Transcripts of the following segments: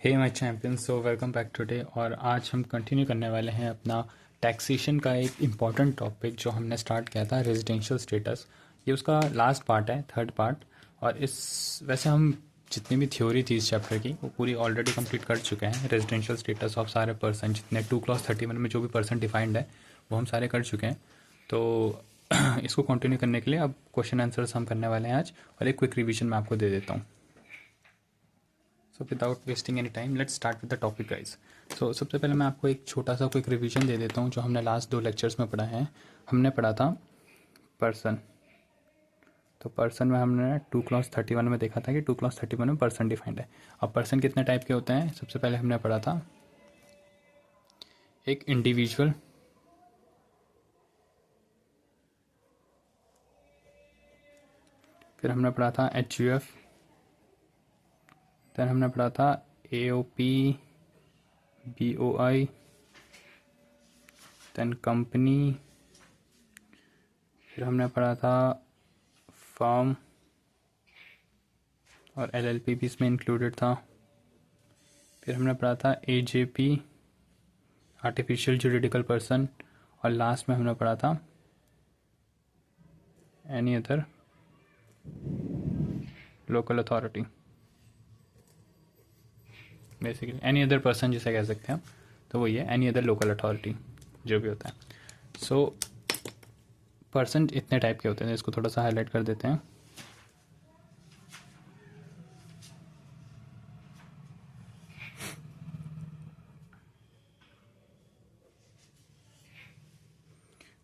Hey my champion, so welcome back today. और आज हम कंटिन्यू करने वाले हैं अपना टैक्सेशन का एक इम्पॉर्टेंट टॉपिक जो हमने स्टार्ट किया था, रेजिडेंशियल स्टेटस। ये उसका लास्ट पार्ट है, थर्ड पार्ट। और इस वैसे हम जितनी भी थ्योरी थी इस चैप्टर की वो पूरी ऑलरेडी कंप्लीट कर चुके हैं। रेजिडेंशियल स्टेटस ऑफ सारे पर्सन जितने 2 क्लॉज 31 में जो भी पर्सन डिफाइंड है वो हम सारे कर चुके हैं। तो इसको कंटिन्यू करने के लिए अब क्वेश्चन आंसर्स हम करने वाले हैं आज, और एक क्विक रिविजन मैं आपको दे देता हूँ। So without wasting any time let's start with the topic guys. So सबसे पहले मैं आपको एक छोटा सा क्विक रिवीजन दे देता हूँ जो हमने लास्ट 2 लेक्चर्स में पढ़ा है। हमने पढ़ा था पर्सन। तो पर्सन में हमने 2 क्लॉज 31 में देखा था कि 2 क्लॉज 31 में पर्सन डिफाइंड है। अब पर्सन कितने टाइप के होते हैं? सबसे पहले हमने पढ़ा था एक इंडिविजुअल, फिर हमने पढ़ा था HUF, देन हमने पढ़ा था AOP, BOI, देन कंपनी, फिर हमने पढ़ा था फर्म, और LLP भी इसमें इंक्लूडेड था। फिर हमने पढ़ा था AJP, आर्टिफिशियल जुरिडिकल पर्सन, और लास्ट में हमने पढ़ा था any other local authority. Basically any other person जिसे कह सकते हैं, तो वही है एनी अदर लोकल अथॉरिटी जो भी होता है। सो पर्सन इतने टाइप के होते हैं, इसको थोड़ा सा हाईलाइट कर देते हैं।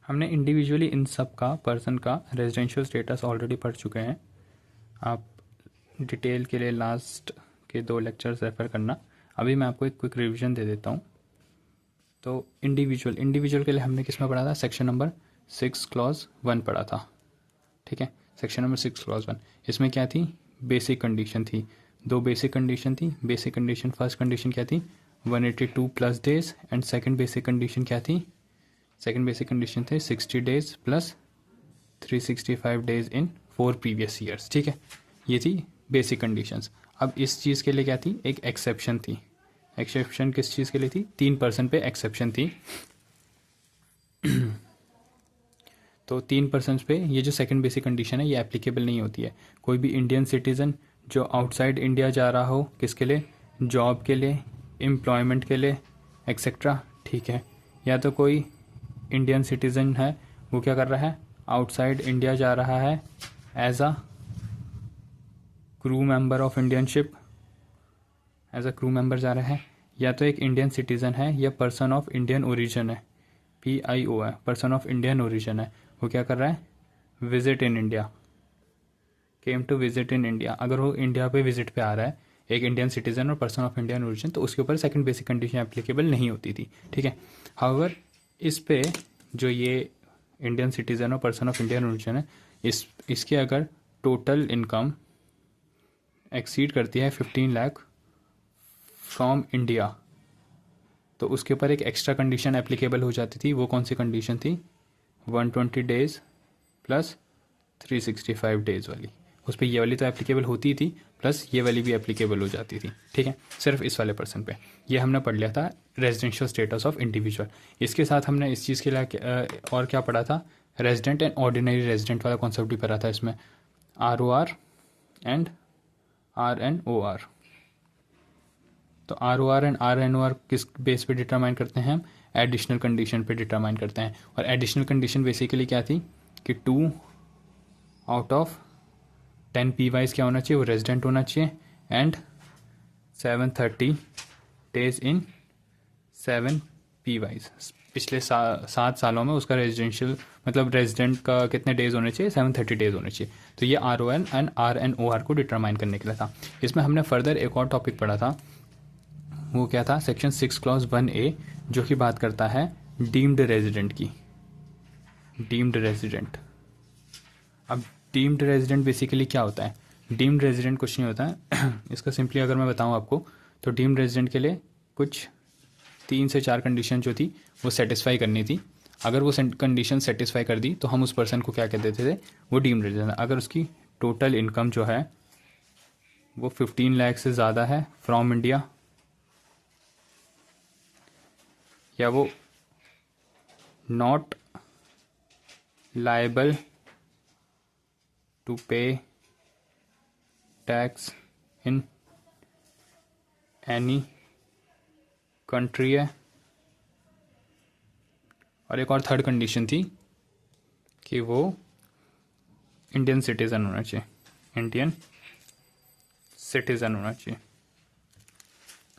हमने इंडिविजुअली इन सब का पर्सन का रेजिडेंशियल स्टेटस ऑलरेडी पढ़ चुके हैं। आप डिटेल के लिए लास्ट के 2 लेक्चर्स रेफर करना। अभी मैं आपको एक क्विक रिवीजन दे देता हूँ। तो इंडिविजुअल के लिए हमने किस में पढ़ा था? सेक्शन नंबर 6 क्लॉज 1 पढ़ा था। ठीक है, सेक्शन नंबर 6 क्लॉज 1। इसमें क्या थी? बेसिक कंडीशन थी। 2 बेसिक कंडीशन थी। बेसिक कंडीशन, फर्स्ट कंडीशन क्या थी? 182 plus days. And second basic condition क्या थी? सेकंड बेसिक कंडीशन थे 60 days plus 365 days in 4 previous years. ठीक है, ये थी बेसिक कंडीशंस। अब इस चीज़ के लिए क्या थी? एक एक्सेप्शन थी। एक्सेप्शन किस चीज़ के लिए थी? 3% पे एक्सेप्शन थी। तो 3% पे ये जो सेकंड बेसिक कंडीशन है ये एप्लीकेबल नहीं होती है। कोई भी इंडियन सिटीज़न जो आउटसाइड इंडिया जा रहा हो, किसके लिए? जॉब के लिए, एम्प्लॉयमेंट के लिए, एक्सेट्रा। ठीक है, या तो कोई इंडियन सिटीज़न है, वो क्या कर रहा है? आउटसाइड इंडिया जा रहा है as a crew member of Indian ship, as a crew member जा रहा है। या तो एक इंडियन सिटीज़न है या पर्सन ऑफ इंडियन ओरिजिन है, PIO है, पर्सन ऑफ इंडियन ओरिजिन है। वो क्या कर रहा है? Visit in India, came to visit in India. अगर वो इंडिया पे विजिट पे आ रहा है, एक इंडियन सिटीज़न और पर्सन ऑफ इंडियन ओरिजिन, तो उसके ऊपर सेकंड बेसिक कंडीशन एप्लीकेबल नहीं होती थी। ठीक है, हाउएवर इस पे जो ये इंडियन सिटीज़न और पर्सन ऑफ इंडियन ओरिजिन है, इसके अगर टोटल इनकम एक्सीड करती है 15 लाख फ्रॉम इंडिया, तो उसके ऊपर एक एक्स्ट्रा कंडीशन एप्लीकेबल हो जाती थी। वो कौन सी कंडीशन थी? 120 डेज प्लस 365 डेज वाली। उस पर ये वाली तो एप्लीकेबल होती ही थी, प्लस ये वाली भी एप्लीकेबल हो जाती थी। ठीक है, सिर्फ इस वाले पर्सन पे। ये हमने पढ़ लिया था रेजिडेंशियल स्टेटस ऑफ इंडिविजुअल। इसके साथ हमने इस चीज़ के लिए और क्या पढ़ा था? रेजिडेंट एंड ऑर्डिनरी रेजिडेंट वाला कॉन्सेप्ट भी पढ़ा था इसमें, ROR एंड RNOR। तो ROR एंड RNOR किस बेस पे डिटरमाइन करते हैं? हम एडिशनल कंडीशन पे डिटरमाइन करते हैं। और एडिशनल कंडीशन बेसिकली क्या थी कि 2 आउट ऑफ 10 PYs क्या होना चाहिए? वो रेजिडेंट होना चाहिए। And 730 days in 7 PYs। पिछले 7 सालों में उसका रेजिडेंशियल मतलब रेजिडेंट का कितने डेज होने चाहिए? 730 डेज होने चाहिए। तो ये RON एंड RNOR को डिटरमाइन करने के लिए था। इसमें हमने फर्दर एक और टॉपिक पढ़ा था, वो क्या था? सेक्शन 6 क्लॉज 1A, जो कि बात करता है डीम्ड रेजिडेंट की। Deemed resident. अब डीम्ड रेजिडेंट बेसिकली क्या होता है? डीम्ड रेजिडेंट कुछ नहीं होता है इसका सिंपली अगर मैं बताऊं आपको, तो डीम्ड रेजिडेंट के लिए कुछ 3 से 4 कंडीशन जो थी वो सेटिस्फाई करनी थी। अगर वो कंडीशन सेटिस्फाई कर दी तो हम उस पर्सन को क्या कह देते थे? वो डीम्ड रेजिडेंट। अगर उसकी टोटल इनकम जो है वो 15 लाख से ज़्यादा है फ्रॉम इंडिया, या वो नॉट लायबल टू पे टैक्स इन एनी कंट्री है। और एक और थर्ड कंडीशन थी कि वो इंडियन सिटीज़न होना चाहिए, इंडियन सिटीज़न होना चाहिए।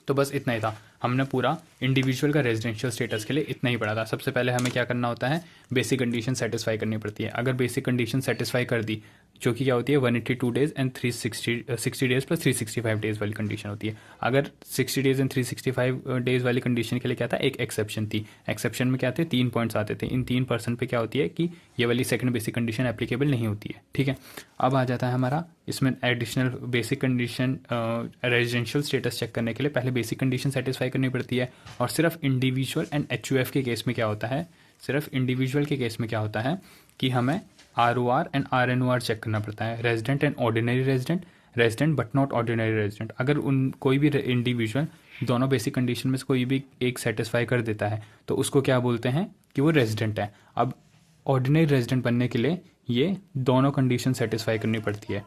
तो बस इतना ही था, हमने पूरा इंडिविजुअल का रेजिडेंशियल स्टेटस के लिए इतना ही पढ़ा था। सबसे पहले हमें क्या करना होता है, बेसिक कंडीशन सेटिस्फाई करनी पड़ती है। अगर बेसिक कंडीशन सेटिस्फाई कर दी, जो कि क्या होती है 182 days and 60 days plus 365 days वाली कंडीशन होती है। अगर 60 डेज एंड 365 डेज वाली कंडीशन के लिए क्या था, एक एक्सेप्शन थी। एक्सेप्शन में क्या थे, 3 पॉइंट्स आते थे। इन 3% पे क्या होती है कि ये वाली सेकंड बेसिक कंडीशन एप्लीकेबल नहीं होती है। ठीक है, अब आ जाता है हमारा इसमें additional basic condition. Residential status check करने के लिए पहले बेसिक कंडीशन सेटिस्फाई करनी पड़ती है। और सिर्फ इंडिविजुअल एंड HUF के केस में क्या होता है, सिर्फ इंडिविजुअल के केस में क्या होता है कि हमें ROR एंड RNOR चेक करना पड़ता है, resident and ordinary resident, resident but not ordinary resident. अगर उन कोई भी इंडिविजुअल दोनों बेसिक कंडीशन में से कोई भी एक सेटिस्फाई कर देता है तो उसको क्या बोलते हैं कि वो रेजिडेंट है। अब ऑर्डिनरी रेजिडेंट बनने के लिए ये दोनों कंडीशन सेटिस्फाई करनी पड़ती है,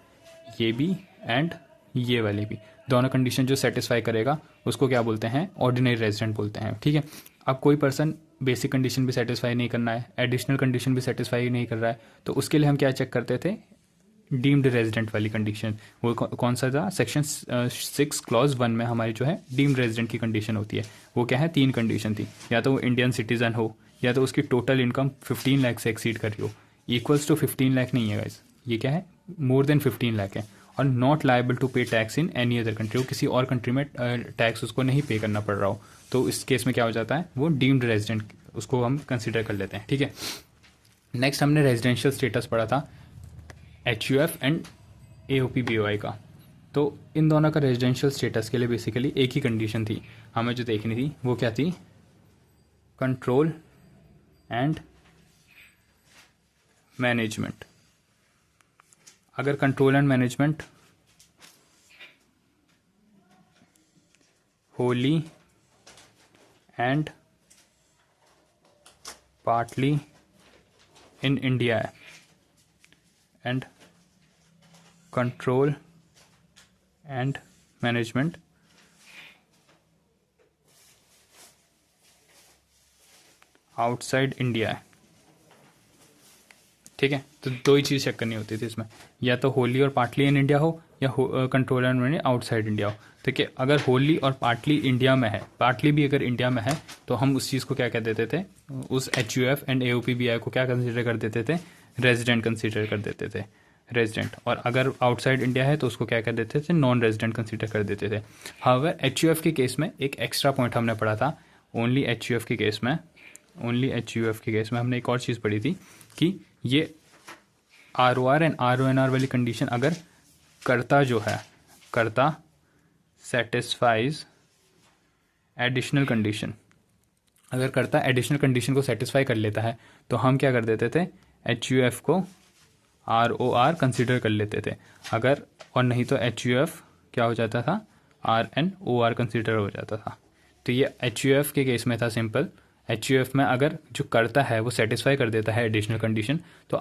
ये भी एंड ये वाली भी। दोनों कंडीशन जो सेटिस्फाई करेगा उसको क्या बोलते हैं, ऑर्डिनरी रेजिडेंट बोलते हैं। ठीक है, अब कोई पर्सन बेसिक कंडीशन भी सेटिस्फाई नहीं करना है, एडिशनल कंडीशन भी सेटिस्फाई नहीं कर रहा है, तो उसके लिए हम क्या चेक करते थे, डीम्ड रेजिडेंट वाली कंडीशन। वो कौन सा था, सेक्शन 6 क्लॉज 1 में हमारी जो है डीम्ड रेजिडेंट की कंडीशन होती है। वो क्या है, 3 कंडीशन थी, या तो वो इंडियन सिटीजन हो, या तो उसकी टोटल इनकम 15 लाख से एक्सीड कर रही हो। इक्वल्स टू 15 लाख नहीं है गाइस, ये क्या है, मोर देन 15 लाख है। और नॉट लायबल टू पे tax in any other country, वो किसी और कंट्री में टैक्स उसको नहीं पे करना पड़ रहा हो, तो इस केस में क्या हो जाता है, वो डीम्ड रेजिडेंट, उसको हम कंसिडर कर लेते हैं। ठीक है, नेक्स्ट हमने रेजिडेंशियल स्टेटस पढ़ा था HUF एंड AOP-BOI का। तो इन दोनों का रेजिडेंशियल स्टेटस के लिए बेसिकली एक ही कंडीशन थी हमें जो देखनी थी, वो क्या थी, कंट्रोल एंड मैनेजमेंट। अगर control and management wholly and partly in India है and control and management outside India है। ठीक है, तो दो ही चीज़ चेक करनी होती थी इसमें, या तो होली और पार्टली इन इंडिया हो, या control and management outside India हो। ठीक है, अगर होली और पार्टली इंडिया में है, पार्टली भी अगर इंडिया में है, तो हम उस चीज़ को क्या कह देते थे, उस HUF एंड AOP-BI को क्या कंसिडर कर देते थे, रेजिडेंट कंसिडर कर देते थे, रेजिडेंट। और अगर आउटसाइड इंडिया है तो उसको क्या कर देते थे, नॉन रेजिडेंट कंसिडर कर देते थे। हाउएवर HUF के केस में एक एक्स्ट्रा पॉइंट हमने पढ़ा था, ओनली HUF के केस में, ओनली HUF के केस में हमने एक और चीज़ पढ़ी थी कि ये ROR एंड RONR वाली कंडीशन अगर कर्ता जो है, कर्ता सेटिस्फाइज एडिशनल कंडीशन, अगर कर्ता एडिशनल कंडीशन को सेटिस्फाई कर लेता है तो हम क्या कर देते थे, HUF को ROR कंसिडर कर लेते थे। अगर और नहीं तो HUF क्या हो जाता था, RNOR कंसिडर हो जाता था। तो ये HUF के केस में था सिंपल। HUF में अगर जो करता है वो सेटिस्फाई कर देता है एडिशनल कंडीशन, तो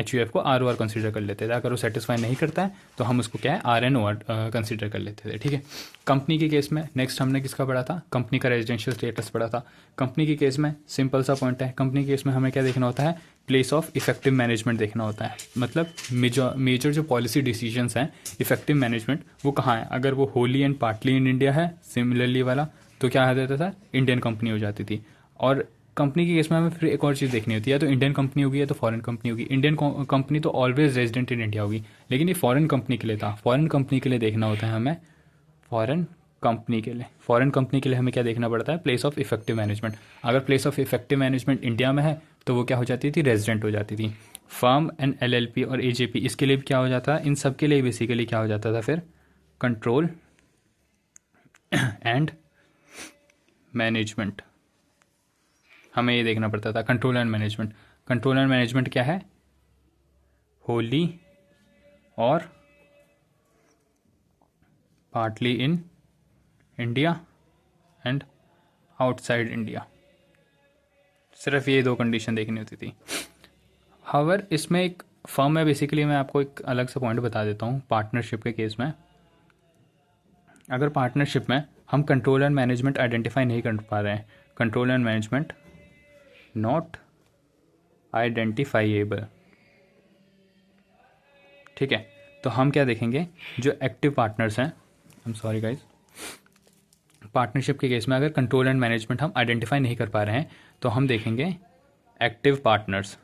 HUF को ROR कंसिडर कर लेते थे। अगर वो सेटिस्फाई नहीं करता है तो हम उसको क्या है, RNOR कंसिडर कर लेते थे। ठीक है, कंपनी के केस में नेक्स्ट हमने किसका पढ़ा था, कंपनी का रेजिडेंशियल स्टेटस पढ़ा था। कंपनी के केस में सिंपल सा पॉइंट है, कंपनी के केस में हमें क्या देखना होता है, प्लेस ऑफ इफेक्टिव मैनेजमेंट देखना होता है। मतलब मेजर जो पॉलिसी डिसीजंस हैं इफेक्टिव मैनेजमेंट वो कहाँ है। अगर वो Holi and partly in India है सिमिलरली वाला, तो क्या आ जाता था, इंडियन कंपनी हो जाती थी। और कंपनी के केस में हमें फिर एक और चीज़ देखनी होती है, या तो इंडियन कंपनी होगी या तो फॉरेन कंपनी होगी। इंडियन कंपनी तो ऑलवेज रेजिडेंट इन इंडिया होगी, लेकिन ये फॉरेन कंपनी के लिए था। फॉरेन कंपनी के लिए देखना होता है हमें, फॉरेन कंपनी के लिए, फॉरेन कंपनी के लिए हमें क्या देखना पड़ता है, प्लेस ऑफ इफेक्टिव मैनेजमेंट। अगर place of effective management India में है तो वो क्या हो जाती थी, रेजिडेंट हो जाती थी। फर्म एंड LLP और AJP इसके लिए भी क्या हो जाता है, इन सब के लिए बेसिकली क्या हो जाता था फिर, कंट्रोल एंड मैनेजमेंट। हमें ये देखना पड़ता था, control and management. Control and management क्या है, होली और partly in India and outside India, सिर्फ ये दो कंडीशन देखनी होती थी। हाउएवर इसमें एक फर्म है, बेसिकली मैं आपको एक अलग सा पॉइंट बता देता हूँ। पार्टनरशिप के केस में, अगर पार्टनरशिप में हम कंट्रोल एंड मैनेजमेंट आइडेंटिफाई नहीं कर पा रहे हैं, कंट्रोल एंड मैनेजमेंट नॉट आइडेंटिफाइएबल, ठीक है, तो हम क्या देखेंगे, जो एक्टिव पार्टनर्स हैं, I am sorry guys, partnership के केस में अगर कंट्रोल एंड मैनेजमेंट हम आइडेंटिफाई नहीं कर पा रहे हैं तो हम देखेंगे एक्टिव पार्टनर्स।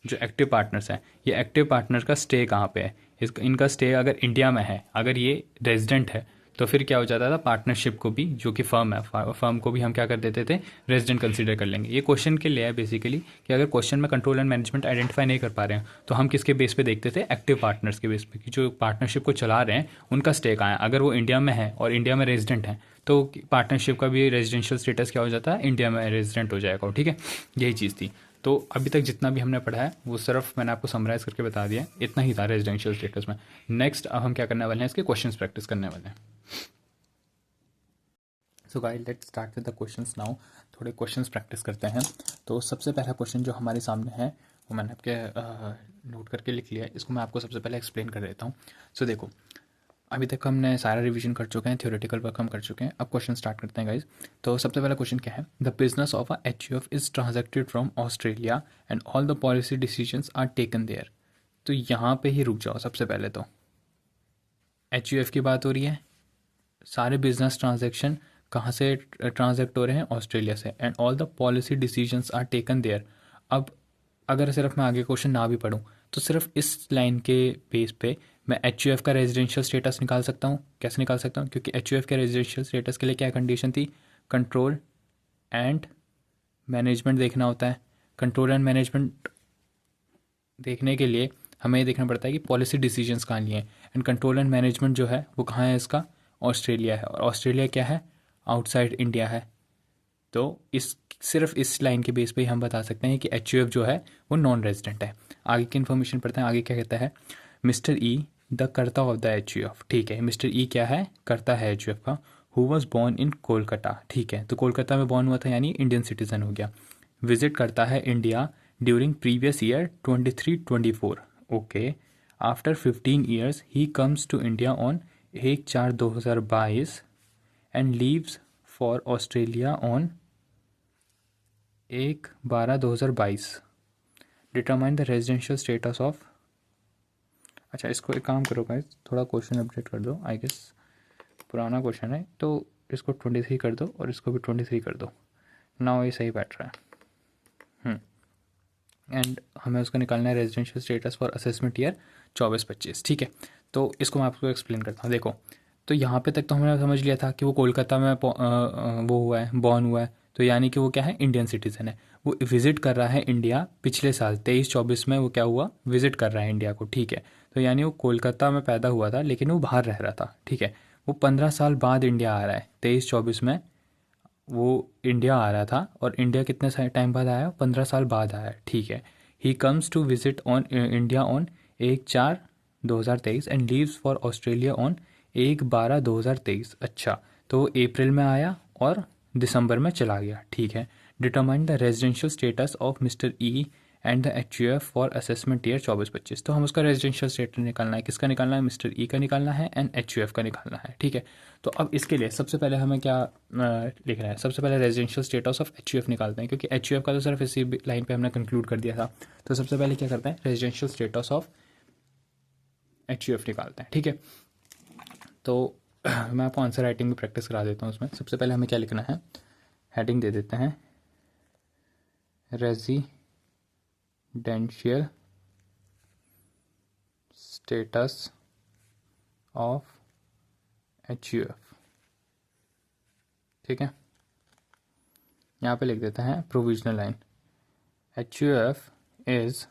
जो एक्टिव पार्टनर्स हैं, ये एक्टिव पार्टनर का स्टे कहाँ पे है, इनका स्टे अगर इंडिया में है, अगर ये रेजिडेंट है, तो फिर क्या हो जाता था, पार्टनरशिप को भी, जो कि फर्म है, फर्म को भी हम क्या कर देते थे, रेजिडेंट कंसीडर कर लेंगे। ये क्वेश्चन के लिए है बेसिकली, कि अगर क्वेश्चन में कंट्रोल एंड मैनेजमेंट आइडेंटिफाई नहीं कर पा रहे हैं तो हम किसके बेस पे देखते थे, एक्टिव पार्टनर्स के बेस पे, कि जो पार्टनरशिप को चला रहे हैं उनका स्टे कहाँ है। अगर वो इंडिया में है और इंडिया में रेजिडेंट है तो पार्टनरशिप का भी रेजिडेंशियल स्टेटस क्या हो जाता है, इंडिया में रेजिडेंट हो जाएगा, ठीक है। यही चीज़ थी। तो अभी तक जितना भी हमने पढ़ा है वो सिर्फ मैंने आपको समराइज़ करके बता दिया है, इतना ही था रेजिडेंशियल स्टेटस में। नेक्स्ट अब हम क्या करने वाले हैं, इसके क्वेश्चंस प्रैक्टिस करने वाले हैं। So guys let's start with the questions now. थोड़े क्वेश्चंस प्रैक्टिस करते हैं। तो सबसे पहला क्वेश्चन जो हमारे सामने है वो मैंने आपके नोट करके लिख लिया है, इसको मैं आपको सबसे पहले एक्सप्लेन कर देता हूँ। सो देखो, अभी तक हमने सारा रिवीजन कर चुके हैं, थ्योरेटिकल वर्क हम कर चुके हैं। अब क्वेश्चन स्टार्ट करते हैं गाइज। तो सबसे पहला क्वेश्चन क्या है, the business of a HUF is transacted from Australia and all the policy decisions are taken there. तो यहाँ पे ही रुक जाओ। सबसे पहले तो एचयूएफ की बात हो रही है, सारे बिजनेस ट्रांजैक्शन कहाँ से ट्रांजैक्ट हो रहे हैं, ऑस्ट्रेलिया से, and all the policy decisions are taken there. अब अगर सिर्फ मैं आगे क्वेश्चन ना भी पढ़ूँ तो सिर्फ इस लाइन के बेस पे मैं एच का रेजिडेंशियल स्टेटस निकाल सकता हूँ। कैसे निकाल सकता हूँ, क्योंकि एच के रेजिडेंशियल स्टेटस के लिए क्या कंडीशन थी, कंट्रोल एंड मैनेजमेंट देखना होता है। कंट्रोल एंड मैनेजमेंट देखने के लिए हमें ये देखना पड़ता है कि पॉलिसी डिसीजंस कहाँ लिए हैं, एंड कंट्रोल एंड मैनेजमेंट जो है वो कहाँ है, इसका ऑस्ट्रेलिया है, और ऑस्ट्रेलिया क्या है, आउटसाइड इंडिया है। तो इस सिर्फ इस लाइन के बेस पे ही हम बता सकते हैं कि एच जो है वो नॉन रेजिडेंट है। आगे की इन्फॉर्मेशन पढ़ते हैं। आगे क्या कहता है, मिस्टर ई द कर्ता ऑफ द एच ठीक है, मिस्टर ई क्या है, कर्ता है एच का। Who was born in Kolkata, ठीक है, तो कोलकाता में बॉर्न हुआ था यानी इंडियन सिटीजन हो गया। विजिट करता है India during previous year 23-24, okay. After 15 years he comes to India on 1/4/2022 and leaves for Australia on 1/12/2022। Determine the residential status of, अच्छा इसको एक काम करो गाइस, थोड़ा क्वेश्चन अपडेट कर दो। आई गेस पुराना क्वेश्चन है तो इसको 23 कर दो और इसको भी 23 कर दो। नाउ ये सही बैठ रहा है। एंड हमें उसका निकालना है residential status for assessment year 24-25, ठीक है। तो इसको मैं आपको एक्सप्लेन करता हूँ। देखो, तो यहाँ पे तक तो हमने समझ लिया था कि वो कोलकाता में वो हुआ है, बॉर्न हुआ है, तो यानी कि वो क्या है, इंडियन सिटीज़न है। वो विज़िट कर रहा है इंडिया पिछले साल 23-24 में, वो क्या हुआ, विज़िट कर रहा है इंडिया को, ठीक है। तो यानी वो कोलकाता में पैदा हुआ था लेकिन वो बाहर रह रहा था, ठीक है। वो 15 साल बाद इंडिया आ रहा है, 23-24 में वो इंडिया आ रहा था, और इंडिया कितने टाइम बाद आया, 15 साल बाद आया, ठीक है। He comes to visit on India on 1/4/2023 and leaves for Australia on 1/12/2023। अच्छा, तो वो अप्रैल में आया और दिसंबर में चला गया, ठीक है। Determine the residential status of mister E and the H U F for assessment year 24-25। तो हम उसका रेजिडेंशियल स्टेटस निकालना है, किसका निकालना है, मिस्टर ई का निकालना है एंड एच यू एफ का निकालना है, ठीक है। तो अब इसके लिए सबसे पहले हमें क्या लिखना है, सबसे पहले residential status of H U F निकालते हैं, क्योंकि एच यू एफ का तो सिर्फ इसी लाइन पे हमने कंक्लूड कर दिया था। तो सबसे पहले क्या करते हैं, residential status of H U F निकालते हैं, ठीक है। तो मैं आपको आंसर राइटिंग में प्रैक्टिस करा देता हूँ। उसमें सबसे पहले हमें क्या लिखना है, हेडिंग दे देते हैं residential status of H U F, ठीक है। यहाँ पे लिख देते हैं provisional line, H U F is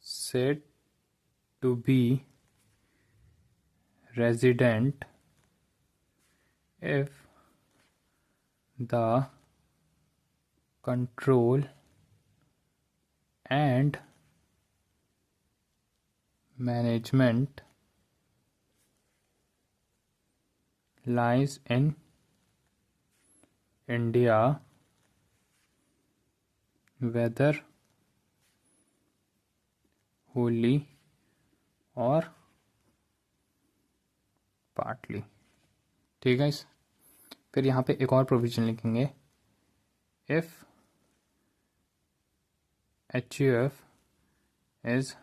said to be resident if the control and management lies in India, whether wholly or partly। ठीक है। फिर यहाँ पे एक और प्रोविजन लिखेंगे, if HUF is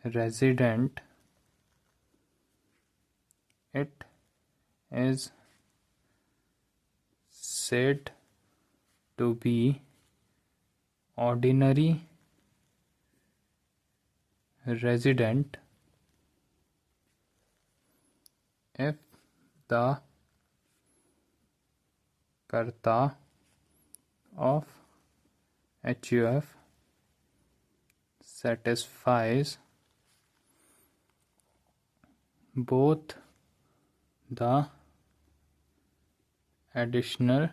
resident, it is said to be ordinary resident if the karta of HUF satisfies both the additional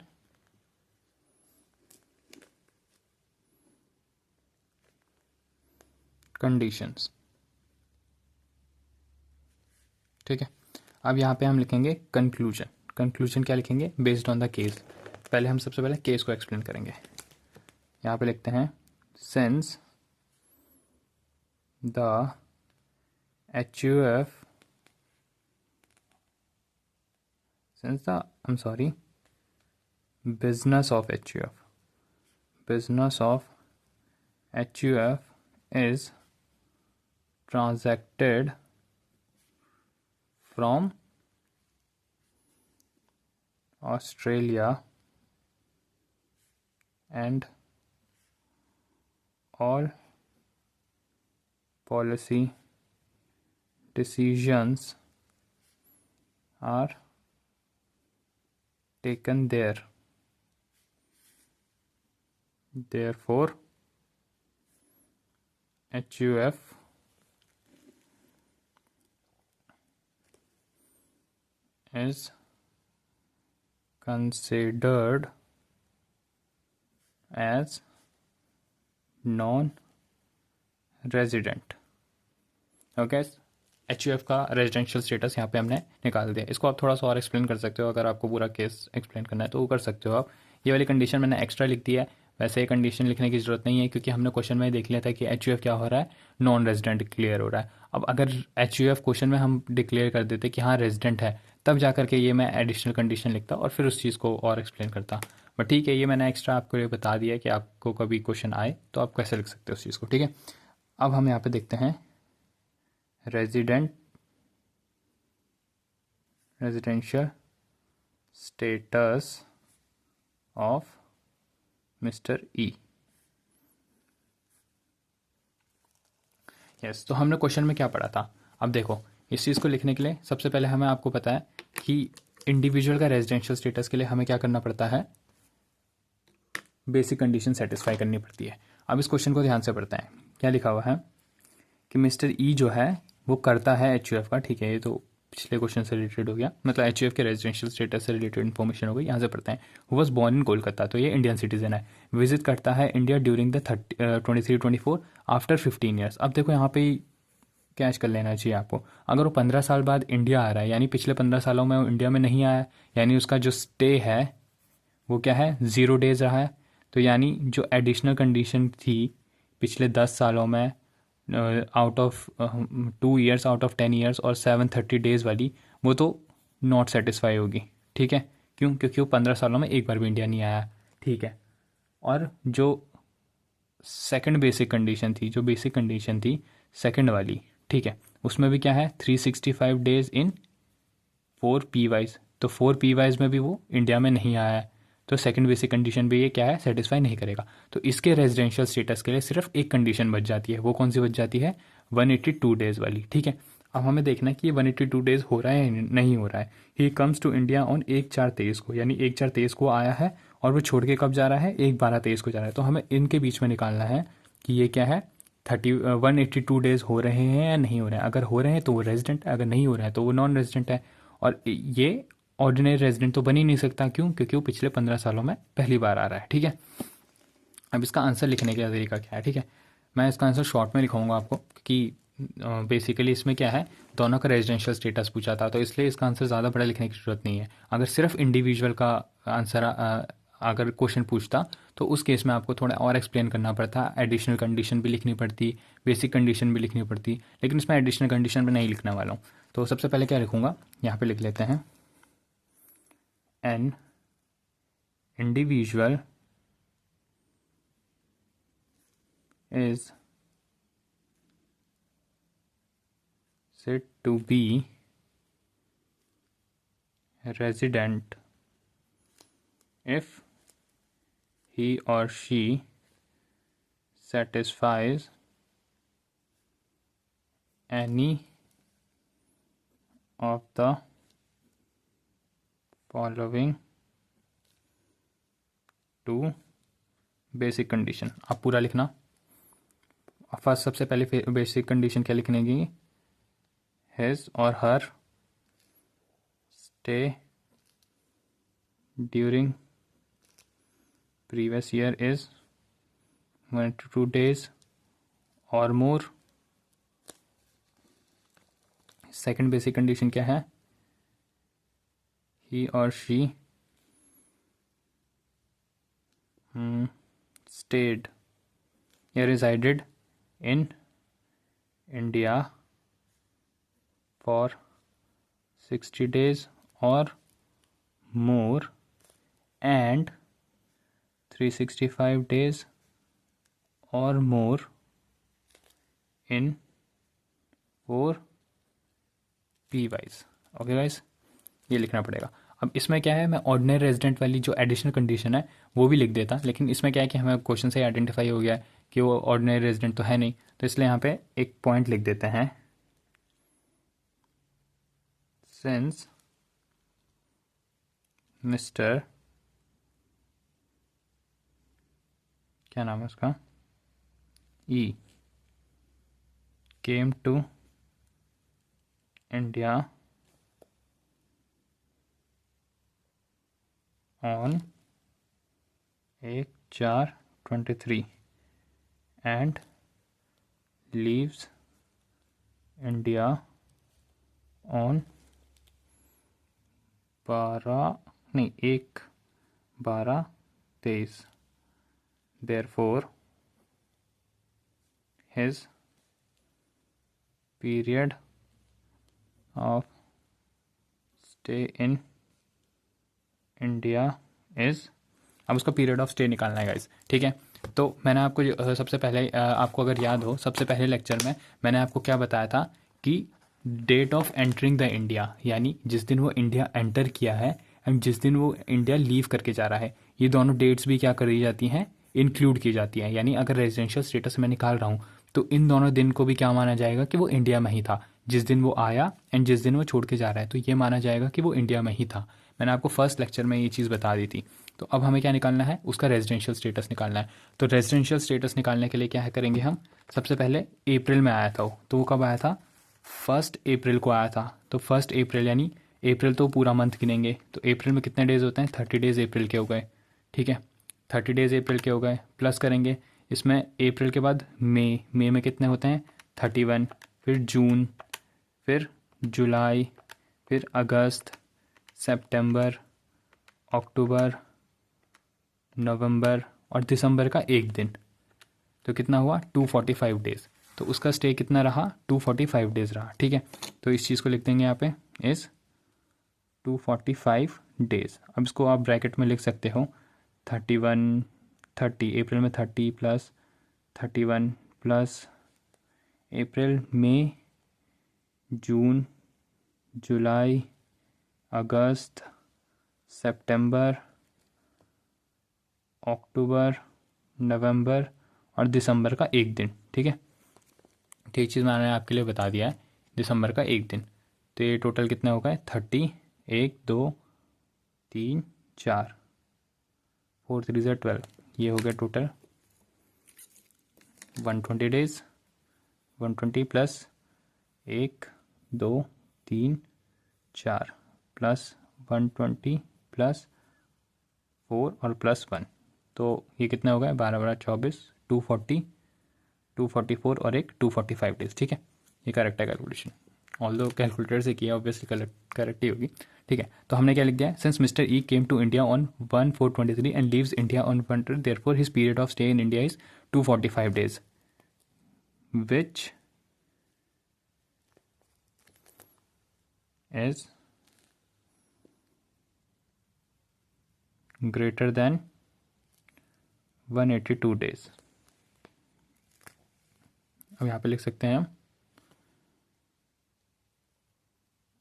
conditions। ठीक है। अब यहाँ पे हम लिखेंगे कंक्लूजन। कंक्लूजन क्या लिखेंगे? Based on the case. पहले हम सबसे पहले केस को एक्सप्लेन करेंगे। यहाँ पे लिखते हैं, since the HUF business of HUF is transacted from Australia and all policy decisions are taken there. Therefore, HUF is considered as non-resident। Okay, HUF का रेजिडेंशियल स्टेटस यहाँ पे हमने निकाल दिया। इसको आप थोड़ा सा और एक्सप्लेन कर सकते हो, अगर आपको पूरा केस एक्सप्लेन करना है तो वो कर सकते हो आप। ये वाली कंडीशन मैंने एक्स्ट्रा लिख दिया है, वैसे ये कंडीशन लिखने की ज़रूरत नहीं है क्योंकि हमने क्वेश्चन में देख लिया था कि HUF क्या हो रहा है, नॉन रेजिडेंट डिक्लेयर हो रहा है। अब अगर HUF क्वेश्चन में हम डिक्लेयर कर देते कि हाँ रेजिडेंट है, तब जा करके ये मैं एडिशनल कंडीशन लिखता और फिर उस चीज़ को और एक्सप्लेन करता। बट ठीक है, ये मैंने एक्स्ट्रा आपको ये बता दिया कि आपको कभी क्वेश्चन आए तो आप कैसे लिख सकते हो उस चीज़ को। ठीक है, अब हम यहाँ पे देखते हैं residential status of mister E. Yes, तो हमने क्वेश्चन में क्या पढ़ा था? अब देखो, इस चीज़ को लिखने के लिए सबसे पहले हमें आपको पता है कि इंडिविजुअल का रेजिडेंशियल स्टेटस के लिए हमें क्या करना पड़ता है, बेसिक कंडीशन सेटिस्फाई करनी पड़ती है। अब इस क्वेश्चन को ध्यान से पढ़ते हैं। क्या लिखा हुआ है कि मिस्टर ई जो है वो करता है HUF का। ठीक है, ये तो पिछले क्वेश्चन से रिलेटेड हो गया, मतलब HUF के रेजिडेंशियल स्टेटस से रिलेटेड इन्फॉर्मेशन हो गई। यहाँ से पढ़ते हैं, who was born in Kolkata, तो ये इंडियन सिटीजन है। विजिट करता है India during the 23-24 after 15 years. अब देखो यहाँ पे कैच कर लेना चाहिए आपको, अगर वो 15 साल बाद इंडिया आ रहा है, यानी पिछले 15 सालों में वो इंडिया में नहीं आया, यानी उसका जो स्टे है वो क्या है, 0 डेज रहा है। तो यानी जो एडिशनल कंडीशन थी पिछले 10 सालों में, out of 2 years out of 10 years और 730 डेज़ वाली, वो तो नॉट सेटिस्फाई होगी। ठीक है, क्यों? क्योंकि वो 15 सालों में एक बार भी इंडिया नहीं आया। ठीक है, और जो सेकंड बेसिक कंडीशन थी सेकंड वाली, ठीक है, उसमें भी क्या है, 365 डेज इन 4 PYs। तो 4 PYs में भी वो इंडिया में नहीं आया है, तो सेकंड बेसिक कंडीशन भी ये क्या है, सेटिस्फाई नहीं करेगा। तो इसके रेजिडेंशियल स्टेटस के लिए सिर्फ एक कंडीशन बच जाती है। वो कौन सी बच जाती है? 182 डेज वाली। ठीक है, अब हमें देखना है कि ये 182 डेज हो रहा है या नहीं हो रहा है। He comes to India on 1/4/23 को, यानी 1/4/23 को आया है और वो छोड़ के कब जा रहा है, 1/12/23 को जा रहा है। तो हमें इनके बीच में निकालना है कि ये क्या है, 182 डेज हो रहे हैं या नहीं हो रहे हैं। अगर हो रहे हैं तो वो रेजिडेंट है, अगर नहीं हो रहा है तो वो नॉन रेजिडेंट है। और ये ऑर्डिनरी रेजिडेंट तो बन ही नहीं सकता, क्यों? क्योंकि वो पिछले 15 सालों में पहली बार आ रहा है। ठीक है, अब इसका आंसर लिखने का तरीका क्या है? ठीक है, मैं इसका आंसर शॉर्ट में लिखाऊंगा आपको, क्योंकि बेसिकली इसमें क्या है, दोनों का रेजिडेंशियल स्टेटस पूछा था, तो इसलिए इसका आंसर ज़्यादा बड़ा लिखने की ज़रूरत नहीं है। अगर सिर्फ इंडिविजुअल का आंसर अगर क्वेश्चन पूछता तो उस केस में आपको थोड़ा और एक्सप्लेन करना पड़ता, एडिशनल कंडीशन भी लिखनी पड़ती, बेसिक कंडीशन भी लिखनी पड़ती, लेकिन इसमें एडिशनल कंडीशन में नहीं लिखने वाला हूँ। तो सबसे पहले क्या लिखूँगा, यहाँ पे लिख लेते हैं an individual is said to be resident if he or she satisfies any of the following two basic condition। आप पूरा लिखना। फर्स्ट सबसे पहले बेसिक कंडीशन क्या लिखने की, his or her stay during previous year is 1 to 2 days or more। Second basic condition क्या है, he or she stayed या resided in India for 60 days or more and 365 days or more in 4 P wise. Okay guys, ये लिखना पड़ेगा। अब इसमें क्या है, मैं ऑर्डिनरी रेजिडेंट वाली जो एडिशनल कंडीशन है वो भी लिख देता, लेकिन इसमें क्या है कि हमें क्वेश्चन से आइडेंटिफाई हो गया है कि वो ऑर्डिनरी रेजिडेंट तो है नहीं, तो इसलिए यहाँ पे एक पॉइंट लिख देते हैं, सिंस मिस्टर, क्या नाम है उसका, he came to India on 1/4/23 and leaves India on 1/12/23। Therefore his period of stay in India is, अब उसका पीरियड ऑफ स्टे निकालना है गाइस, ठीक है। तो मैंने आपको सबसे पहले आपको अगर याद हो, सबसे पहले लेक्चर में मैंने आपको क्या बताया था कि date of entering the India, यानी जिस दिन वो इंडिया एंटर किया है एंड जिस दिन वो इंडिया लीव करके जा रहा है, ये दोनों डेट्स भी क्या करी जाती हैं, इंक्लूड की जाती हैं। यानी अगर रेजिडेंशियल स्टेटस मैं निकाल रहा हूँ तो इन दोनों दिन को भी क्या माना जाएगा कि वो इंडिया में ही था, जिस दिन वो आया एंड जिस दिन वो छोड़ के जा रहा है, तो ये माना जाएगा कि वो इंडिया में ही था। मैंने आपको फर्स्ट लेक्चर में ये चीज़ बता दी थी। तो अब हमें क्या निकालना है, उसका रेजिडेंशियल स्टेटस निकालना है। तो रेजिडेंशियल स्टेटस निकालने के लिए क्या है करेंगे हम, सबसे पहले अप्रैल में आया था वो, तो वो कब आया था, 1 अप्रैल को आया था। तो 1 अप्रैल यानी अप्रैल तो पूरा मंथ गिनेंगे, तो अप्रैल में कितने डेज होते हैं, 30 डेज अप्रैल के हो गए, ठीक है, 30 डेज अप्रैल के हो गए। प्लस करेंगे इसमें अप्रैल के बाद मई में कितने होते हैं, 31, फिर जून, फिर जुलाई, फिर अगस्त, सितंबर, अक्टूबर, नवंबर और दिसंबर का एक दिन, तो कितना हुआ 245 डेज। तो उसका स्टे कितना रहा, 245 डेज रहा, ठीक है। तो इस चीज़ को लिख देंगे यहाँ पे इस 245 डेज। अब इसको आप ब्रैकेट में लिख सकते हो 31, 30 अप्रैल में 30 प्लस 31 प्लस अप्रैल, मई, जून, जुलाई, अगस्त, सितंबर, अक्टूबर, नवंबर और दिसंबर का एक दिन, ठीक है। तो ये चीज़ मैंने आपके लिए बता दिया है, दिसंबर का एक दिन। तो ये टोटल कितने हो गए, 30, 1 2 3 4, 4 3 12, ये हो गया total 120 days. 120 plus 1 2 3 4 plus 120 plus 4 और प्लस 1, तो ये कितने हो गए, 12 12 24, 240, 244 और एक 245 डेज, ठीक है। ये करेक्ट है कैलकुलेशन, ऑल दो कैलकुलेटर से किया ऑब्वियसली करेक्ट ही होगी। ठीक है, तो हमने क्या लिख दिया है, since mister E came to India on 1/4/23 and leaves India on 1, therefore his period of stay in India is 245 days, which is greater than 182 days। अब यहाँ पे लिख सकते हैं हम,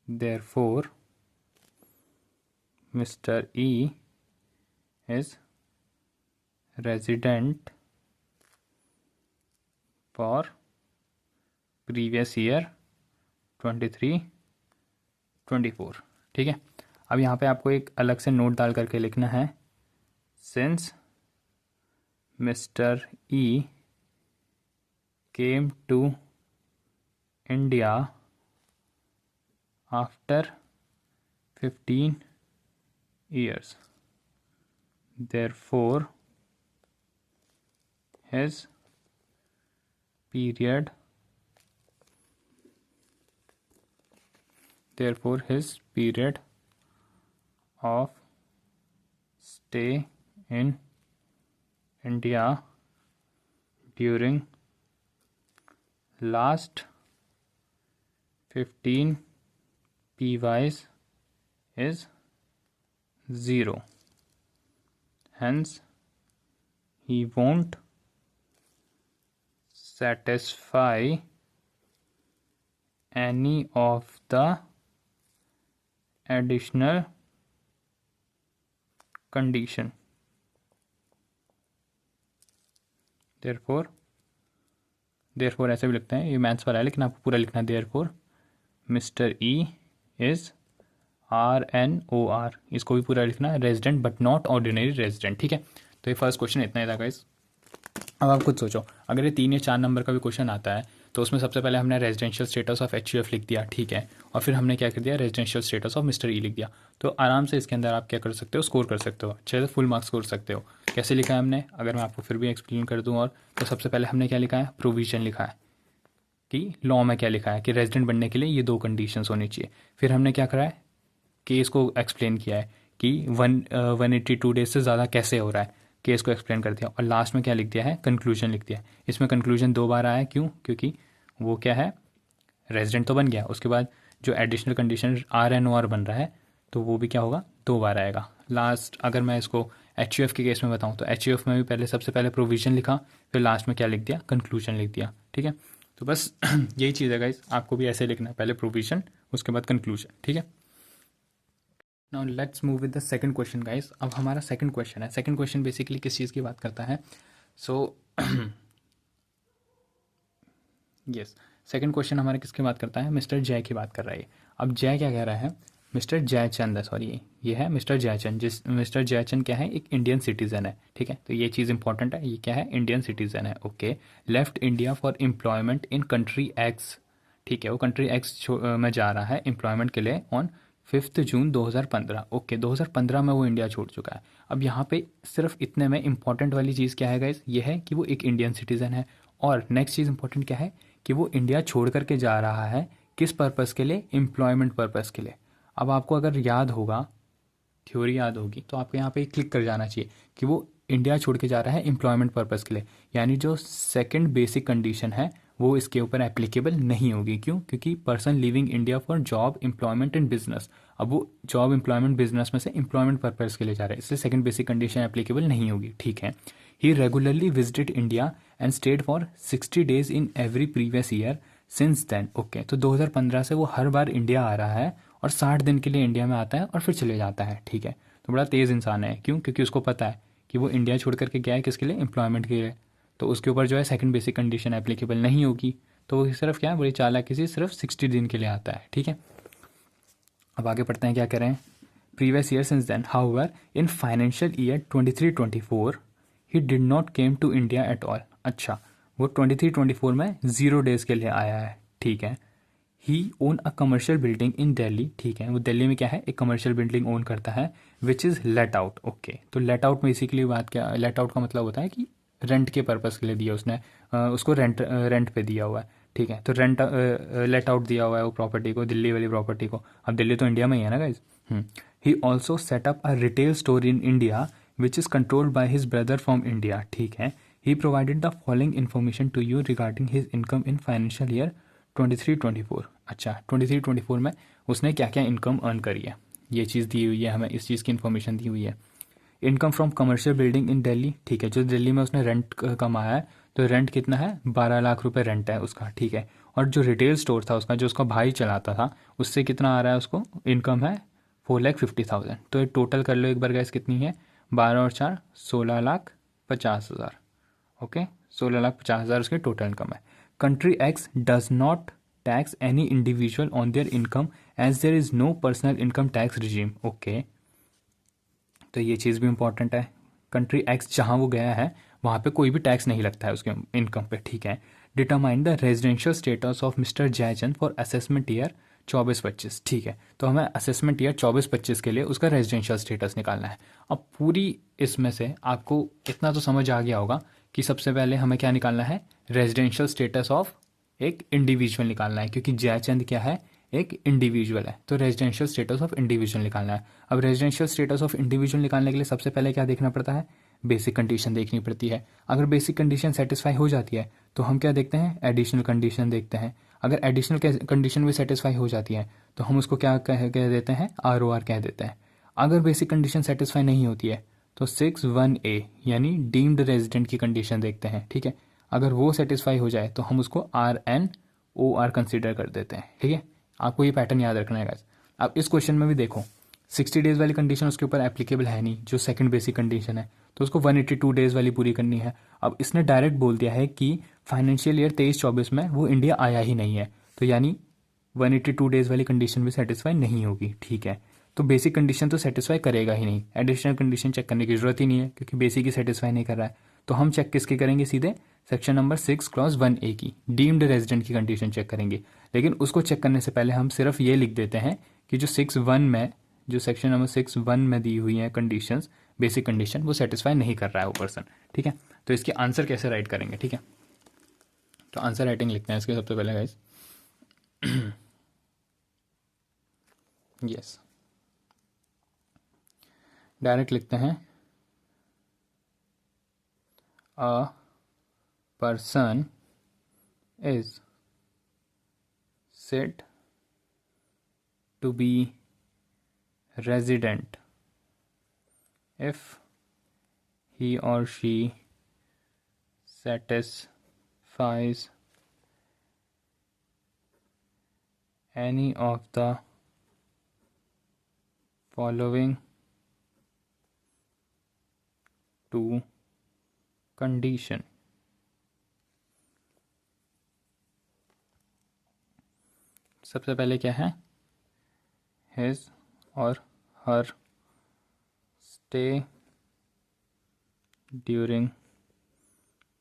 therefore Mr. E is resident for previous year 23-24। ठीक है, अब यहाँ पे आपको एक अलग से नोट डाल करके लिखना है, since mister E came to India after 15 years, therefore his period of stay in India during last 15 PYs is 0, hence he won't satisfy any of the additional condition, therefore ऐसे भी लिखते हैं, ये मैथ्स वाला है लेकिन आपको पूरा लिखना है, therefore mister E is RNOR, इसको भी पूरा लिखना है, resident but not ordinary resident. ठीक है, तो ये फर्स्ट क्वेश्चन इतना ही था गाइस। अब आप खुद सोचो, अगर ये 3 या 4 नंबर का भी क्वेश्चन आता है तो उसमें सबसे पहले हमने रेजिडेंशियल स्टेटस ऑफ HUF लिख दिया, ठीक है, और फिर हमने क्या कर दिया, रेजिडेंशियल स्टेटस ऑफ मिस्टर ई लिख दिया। तो आराम से इसके अंदर आप क्या कर सकते हो, स्कोर कर सकते हो, अच्छे से फुल मार्क्स स्कोर सकते हो। कैसे लिखा है हमने, अगर मैं आपको फिर भी एक्सप्लेन कर दूँ, और तो सबसे पहले हमने क्या लिखा है, प्रोविजन लिखा है कि लॉ में क्या लिखा है कि रेजिडेंट बनने के लिए ये 2 कंडीशंस होनी चाहिए। फिर हमने क्या करा है, केस को एक्सप्लेन किया है कि 182 डेज से ज़्यादा कैसे हो रहा है, केस को एक्सप्लेन कर दिया, और लास्ट में क्या लिख दिया है, कंक्लूजन लिख दिया है। इसमें कंक्लूजन 2 बार आया, क्यों, क्योंकि वो क्या है, रेजिडेंट तो बन गया, उसके बाद जो एडिशनल कंडीशन RNOR बन रहा है तो वो भी क्या होगा, 2 बार आएगा। लास्ट अगर मैं इसको HUF के केस में बताऊँ तो HUF में भी सबसे पहले प्रोविजन लिखा, फिर लास्ट में क्या लिख दिया, कंक्लूजन लिख दिया। ठीक है, तो बस यही चीज़ है गाइस, आपको भी ऐसे लिखना है, पहले प्रोविजन उसके बाद कंक्लूजन। ठीक है, now let's move with the second question guys. अब हमारा सेकंड क्वेश्चन है, सेकंड क्वेश्चन बेसिकली किस चीज़ की बात करता है, सो यस, सेकंड क्वेश्चन हमारा किसकी बात करता है, मिस्टर जय की बात कर रहा है। अब जय क्या कह रहा है, मिस्टर जयचंद है, सॉरी ये है मिस्टर जयचंद, जिस मिस्टर जयचंद क्या है, एक इंडियन सिटीज़न है। ठीक है, तो ये चीज़ इंपॉर्टेंट है, ये क्या है, इंडियन सिटीज़न है। Okay, left India for employment in country x, ठीक है, वो कंट्री एक्स में जा रहा है एम्प्लॉयमेंट के लिए ऑन 5 जून 2015। ओके, 2015 में वो इंडिया छोड़ चुका है। अब यहाँ पे सिर्फ इतने में इंपॉर्टेंट वाली चीज़ क्या है गाइस, ये है कि वो एक इंडियन सिटीज़न है, और नेक्स्ट चीज़ इंपॉर्टेंट क्या है कि वो इंडिया छोड़ करके जा रहा है किस पर्पज़ के लिए, एम्प्लॉयमेंट पर्पज़ के लिए। अब आपको अगर याद होगा, थ्योरी याद होगी, तो आपको यहाँ पे क्लिक कर जाना चाहिए कि वो इंडिया छोड़ के जा रहा है एम्प्लॉयमेंट पर्पज़ के लिए, यानी जो सेकंड बेसिक कंडीशन है वो इसके ऊपर एप्लीकेबल नहीं होगी। क्यों, क्योंकि person living India for job employment and business, अब वो जॉब एम्प्लॉयमेंट बिजनेस में से एम्प्लॉयमेंट पर्पज़ के लिए जा रहा है, इसलिए सेकंड बेसिक कंडीशन एप्लीकेबल नहीं होगी। ठीक है, he regularly visited India and stayed for 60 days in every previous year since then. Okay, तो 2015 से वो हर बार इंडिया आ रहा है और 60 दिन के लिए इंडिया में आता है और फिर चले जाता है। ठीक है, तो बड़ा तेज़ इंसान है, क्यों, क्योंकि उसको पता है कि वो इंडिया छोड़ करके गया है किसके लिए, एम्प्लॉयमेंट के लिए, तो उसके ऊपर जो है सेकंड बेसिक कंडीशन एप्लीकेबल नहीं होगी, तो वो सिर्फ क्या है, बड़ी चालाकी से सिर्फ 60 दिन के लिए आता है। ठीक है, अब आगे पढ़ते हैं, क्या करें, previous year since then however in financial year 23-24 he did not came to India at all. अच्छा, वो 23-24 में 0 डेज के लिए आया है। ठीक है, he own a commercial building in Delhi, ठीक है, वो दिल्ली में क्या है, एक कमर्शियल बिल्डिंग ओन करता है, which is let out. Okay, तो लेट आउट बेसिकली बात क्या, लेट आउट का मतलब होता है कि रेंट के पर्पज़ के लिए दिया उसने, उसको रेंट पे दिया हुआ है। ठीक है, तो रेंट लेट आउट दिया हुआ है वो प्रॉपर्टी को, दिल्ली वाली प्रॉपर्टी को। अब दिल्ली तो इंडिया में ही है ना guys. He also set up a retail store in India which is controlled by his brother from India. ठीक है, he provided the following information to you regarding his income in financial year 23-24। अच्छा, 23-24 में उसने क्या क्या income earn करी है, ये चीज़ दी हुई है हमें, इस चीज़ की इन्फॉर्मेशन दी हुई है। Income from commercial building in Delhi, ठीक है, जो दिल्ली में उसने रेंट कमाया है, तो रेंट कितना है, 12 लाख रुपए रेंट है उसका। ठीक है, और जो रिटेल स्टोर था उसका, जो उसका भाई चलाता था, उससे कितना आ रहा है उसको, इनकम है 4,50,000। तो ये टोटल कर लो एक बार गैस, कितनी है, 12 और 4 16,50,000। ओके, 16,50,000 उसकी टोटल इनकम है। Country X does not tax any individual on their income as there is no personal income tax regime. Okay, तो ये चीज़ भी इंपॉर्टेंट है। कंट्री एक्स जहाँ वो गया है वहाँ पे कोई भी टैक्स नहीं लगता है उसके इनकम पे। ठीक है, determine the residential status of mister Jaichand for assessment year 24-25। ठीक है, तो हमें असेसमेंट ईयर 24-25 के लिए उसका रेजिडेंशियल स्टेटस निकालना है। अब पूरी इसमें से आपको इतना तो समझ आ गया होगा कि सबसे पहले हमें क्या निकालना है, रेजिडेंशियल स्टेटस ऑफ एक इंडिविजुअल निकालना है, क्योंकि जयचंद क्या है, एक इंडिविजुअल है, तो रेजिडेंशियल स्टेटस ऑफ इंडिविजुअल निकालना है। अब रेजिडेंशियल स्टेटस ऑफ इंडिविजुअल निकालने के लिए सबसे पहले क्या देखना पड़ता है, बेसिक कंडीशन देखनी पड़ती है। अगर बेसिक कंडीशन सेटिस्फाई हो जाती है तो हम क्या देखते हैं, एडिशनल कंडीशन देखते हैं। अगर एडिशनल कंडीशन भी सेटिस्फाई हो जाती है तो हम उसको क्या कह देते हैं, ROR कह देते हैं। अगर बेसिक कंडीशन सेटिस्फाई नहीं होती है तो 6(1)(a यानी डीम्ड रेजिडेंट की कंडीशन देखते हैं। ठीक है, अगर वो सेटिस्फाई हो जाए तो हम उसको RNOR कंसिडर कर देते हैं। ठीक है, आपको ये पैटर्न याद रखना है गाइस। अब इस क्वेश्चन में भी देखो, 60 डेज वाली कंडीशन उसके ऊपर एप्लीकेबल है नहीं, जो सेकंड बेसिक कंडीशन है, तो उसको 182 डेज वाली पूरी करनी है। अब इसने डायरेक्ट बोल दिया है कि फाइनेंशियल ईयर 23-24 में वो इंडिया आया ही नहीं है, तो यानी 182 डेज वाली कंडीशन भी सेटिस्फाई नहीं होगी। ठीक है, तो बेसिक कंडीशन तो सेटिस्फाई करेगा ही नहीं, एडिशनल कंडीशन चेक करने की जरूरत ही नहीं है क्योंकि बेसिक ही सेटिस्फाई नहीं कर रहा है। तो हम चेक किसकी करेंगे, सीधे सेक्शन नंबर 6 clause 1A की डीम्ड रेजिडेंट की कंडीशन चेक करेंगे। लेकिन उसको चेक करने से पहले हम सिर्फ ये लिख देते हैं कि जो 6(1) में, जो सेक्शन नंबर 6(1) में दी हुई है कंडीशंस, बेसिक कंडीशन, वो सेटिस्फाई नहीं कर रहा है वो पर्सन। ठीक है, तो इसके आंसर कैसे राइट करेंगे। ठीक है, तो आंसर राइटिंग लिखते हैं इसके सबसे पहले गाइस। यस, डायरेक्ट लिखते हैं, अ person is said to be resident if he or she satisfies any of the following two condition. सबसे पहले क्या है, his or her stay during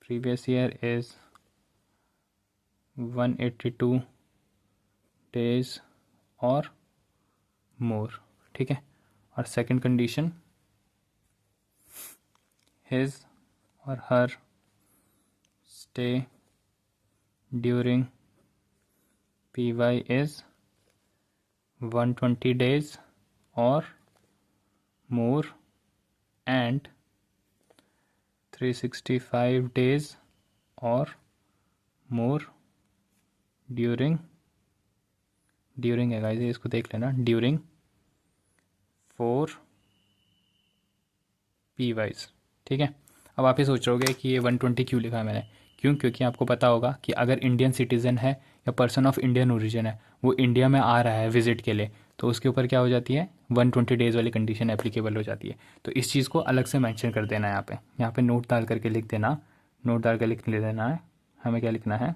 previous year is 182 days or more। ठीक है, और second condition, his or her stay during PY is 120 days or more and 365 days or more during है guys, इसको देख लेना, ड्यूरिंग 4 PYs। ठीक है, अब आप ये सोच रहे होगे कि ये 120 क्यों लिखा है मैंने, क्यों, क्योंकि आपको पता होगा कि अगर इंडियन सिटीज़न है या पर्सन ऑफ इंडियन ओरिजिन है, वो इंडिया में आ रहा है विजिट के लिए, तो उसके ऊपर क्या हो जाती है, 120 डेज़ वाली कंडीशन एप्लीकेबल हो जाती है। तो इस चीज़ को अलग से मेंशन कर देना है यहाँ पे नोट डाल करके लिख देना, नोट डाल कर लिख ले देना है। हमें क्या लिखना है,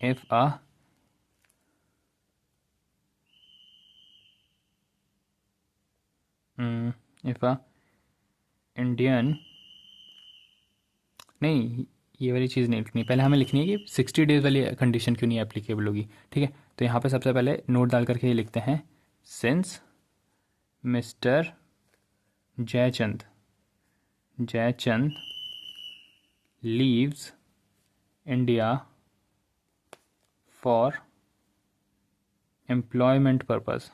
इफ़ अ इंडियन, नहीं, ये वाली चीज़ नहीं लिखनी, पहले हमें लिखनी है कि 60 डेज़ वाली कंडीशन क्यों नहीं एप्लीकेबल होगी। ठीक है, तो यहाँ पे सबसे पहले नोट डाल करके ये लिखते हैं, since mister Jaichand leaves India for employment purpose,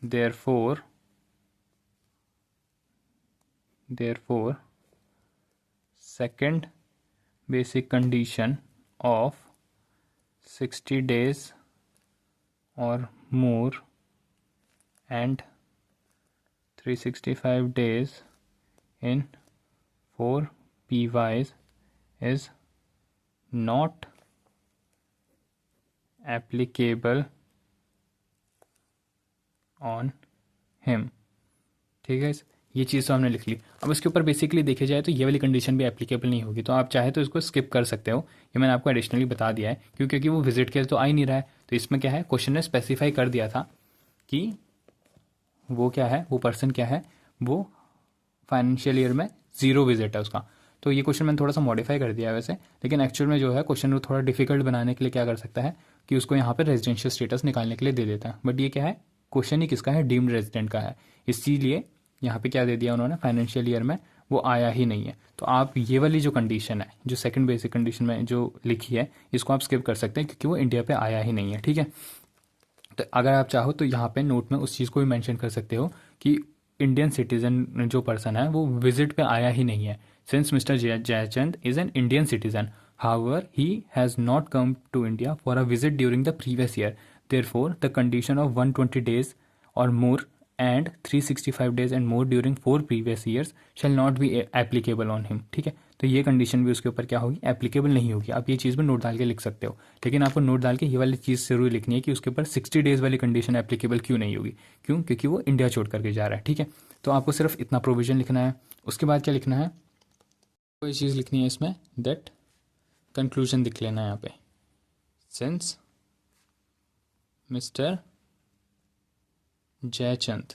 therefore second basic condition of 60 days or more and 365 days in 4 PYs is not applicable on him। ठीक है, ये चीज़ तो हमने लिख ली। अब इसके ऊपर बेसिकली देखे जाए तो ये वाली कंडीशन भी एप्लीकेबल नहीं होगी, तो आप चाहे तो इसको स्किप कर सकते हो, ये मैंने आपको एडिशनली बता दिया है क्योंकि वो विजिट के तो आ ही नहीं रहा है। तो इसमें क्या है, क्वेश्चन ने स्पेसिफाई कर दिया था कि वो क्या है, वो पर्सन क्या है, वो फाइनेंशियल ईयर में 0 विजिट है उसका। तो ये क्वेश्चन मैंने थोड़ा सा मॉडिफाई कर दिया है वैसे, लेकिन एक्चुअल में जो है क्वेश्चन को थोड़ा डिफिकल्ट बनाने के लिए क्या कर सकता है कि उसको यहाँ पर रेजिडेंशियल स्टेटस निकालने के लिए दे देता है। बट ये क्या है, क्वेश्चन ही किसका है, डीम्ड रेजिडेंट का है, इसीलिए यहाँ पे क्या दे दिया उन्होंने, फाइनेंशियल ईयर में वो आया ही नहीं है। तो आप ये वाली जो कंडीशन है, जो सेकंड बेसिक कंडीशन में जो लिखी है, इसको आप स्किप कर सकते हैं क्योंकि वो इंडिया पे आया ही नहीं है। ठीक है, तो अगर आप चाहो तो यहाँ पे नोट में उस चीज़ को भी मेंशन कर सकते हो कि इंडियन सिटीजन जो पर्सन है वो विजिट पे आया ही नहीं है। Since mister Jaichand is an Indian citizen, however he has not come to India for a visit during the previous year, therefore the condition of 120 days और मोर and 365 days and more during 4 previous years shall not be applicable on him। ठीक है, तो ये condition भी उसके ऊपर क्या होगी, एप्लीकेबल नहीं होगी। आप ये चीज़ भी नोट डाल के लिख सकते हो, लेकिन आपको नोट डाल के ये वाली चीज़ जरूर लिखनी है कि उसके ऊपर 60 डेज वाली कंडीशन एप्लीकेबल क्यों नहीं होगी, क्यों, क्योंकि वो इंडिया छोड़ करके जा रहा है। ठीक है, तो आपको सिर्फ इतना प्रोविजन लिखना है। उसके बाद क्या लिखना है, कोई चीज़ लिखनी है इसमें, दैट कंक्लूजन लिख लेना है यहाँ पे, since mister Jaichand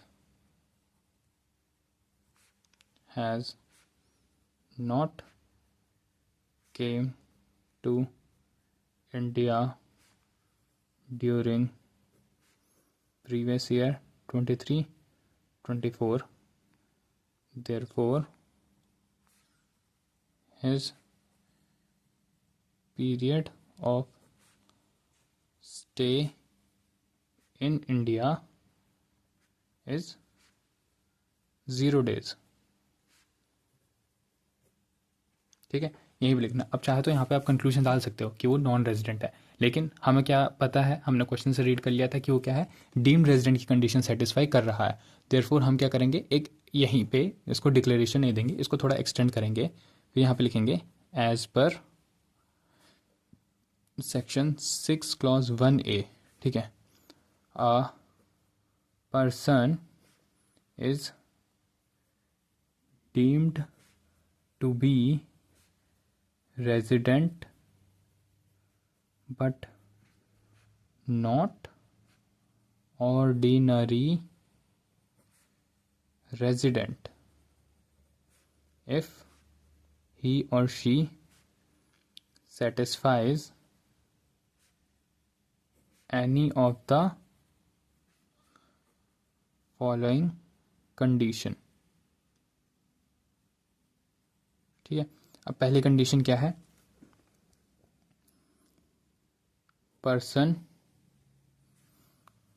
has not came to India during previous year 23-24, therefore his period of stay in India is 0 days। ठीक है, यही भी लिखना। अब चाहे तो यहाँ पे आप कंक्लूजन डाल सकते हो कि वो नॉन रेजिडेंट है, लेकिन हमें क्या पता है, हमने क्वेश्चन से रीड कर लिया था कि वो क्या है, डीम्ड रेजिडेंट की कंडीशन सेटिस्फाई कर रहा है। देयरफॉर हम क्या करेंगे, एक यहीं पे इसको डिक्लेरेशन नहीं देंगे, इसको थोड़ा एक्सटेंड करेंगे, फिर यहाँ पे लिखेंगे as per section 6 clause 1A। ठीक है, a person is deemed to be resident but not ordinary resident if he or she satisfies any of the following condition। ठीक है, अब पहली कंडीशन क्या है, person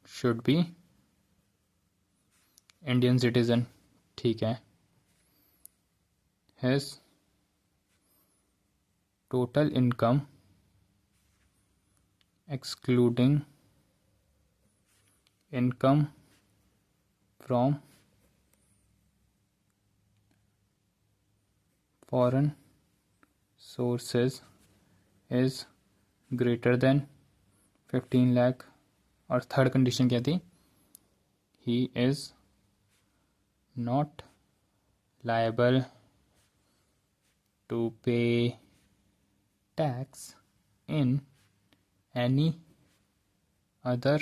should be Indian citizen. ठीक है, has total income excluding income from foreign sources is greater than 15 lakh। और third condition क्या थी, he is not liable to pay tax in any other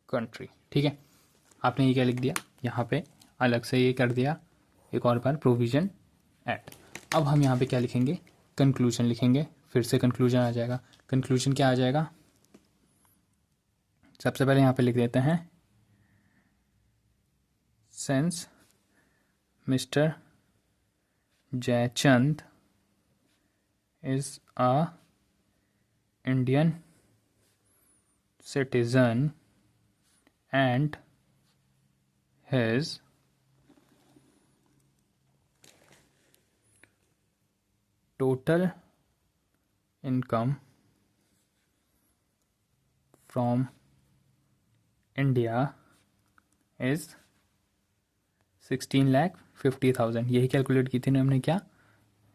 country। ठीक है, आपने ये क्या लिख दिया, यहाँ पे अलग से ये कर दिया एक और बार, प्रोविजन एट। अब हम यहाँ पे क्या लिखेंगे, कंक्लूजन लिखेंगे, फिर से कंक्लूजन आ जाएगा। कंक्लूजन क्या आ जाएगा, सबसे पहले यहाँ पे लिख देते हैं since mister Jaichand is a Indian citizen and his total income from India is 16,50,000। यही कैलकुलेट की थी ना हमने, क्या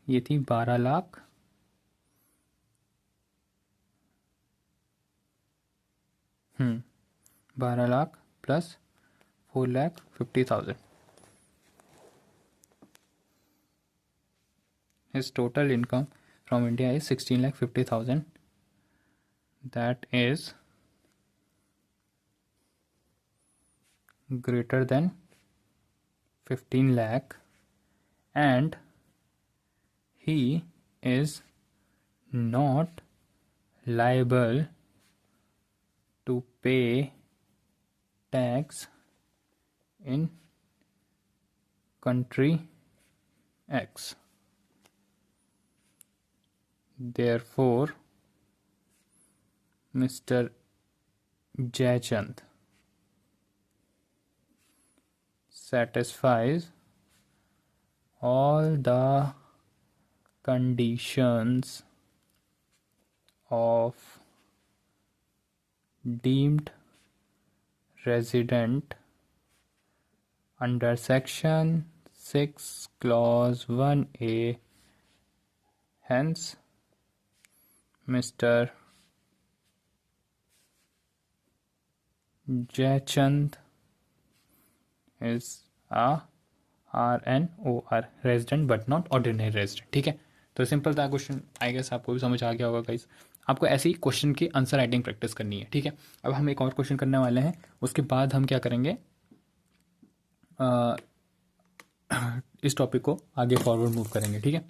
ये थी 12 lakh 12 lakh plus 4,50,000। His total income from India is 16,50,000, that is greater than 15 lakh, and he is not liable to pay tax in country X. Therefore, Mr. Jaychand satisfies all the conditions of deemed resident under section 6 clause 1A. Hence, Mr. Jaychand is a RNOR resident but not ordinary resident। ठीक है, तो simple था question. I guess आपको भी समझ आ गया होगा guys. आपको ऐसे ही क्वेश्चन की आंसर राइटिंग प्रैक्टिस करनी है। ठीक है, अब हम एक और क्वेश्चन करने वाले हैं, उसके बाद हम क्या करेंगे, इस टॉपिक को आगे फॉरवर्ड मूव करेंगे। ठीक है,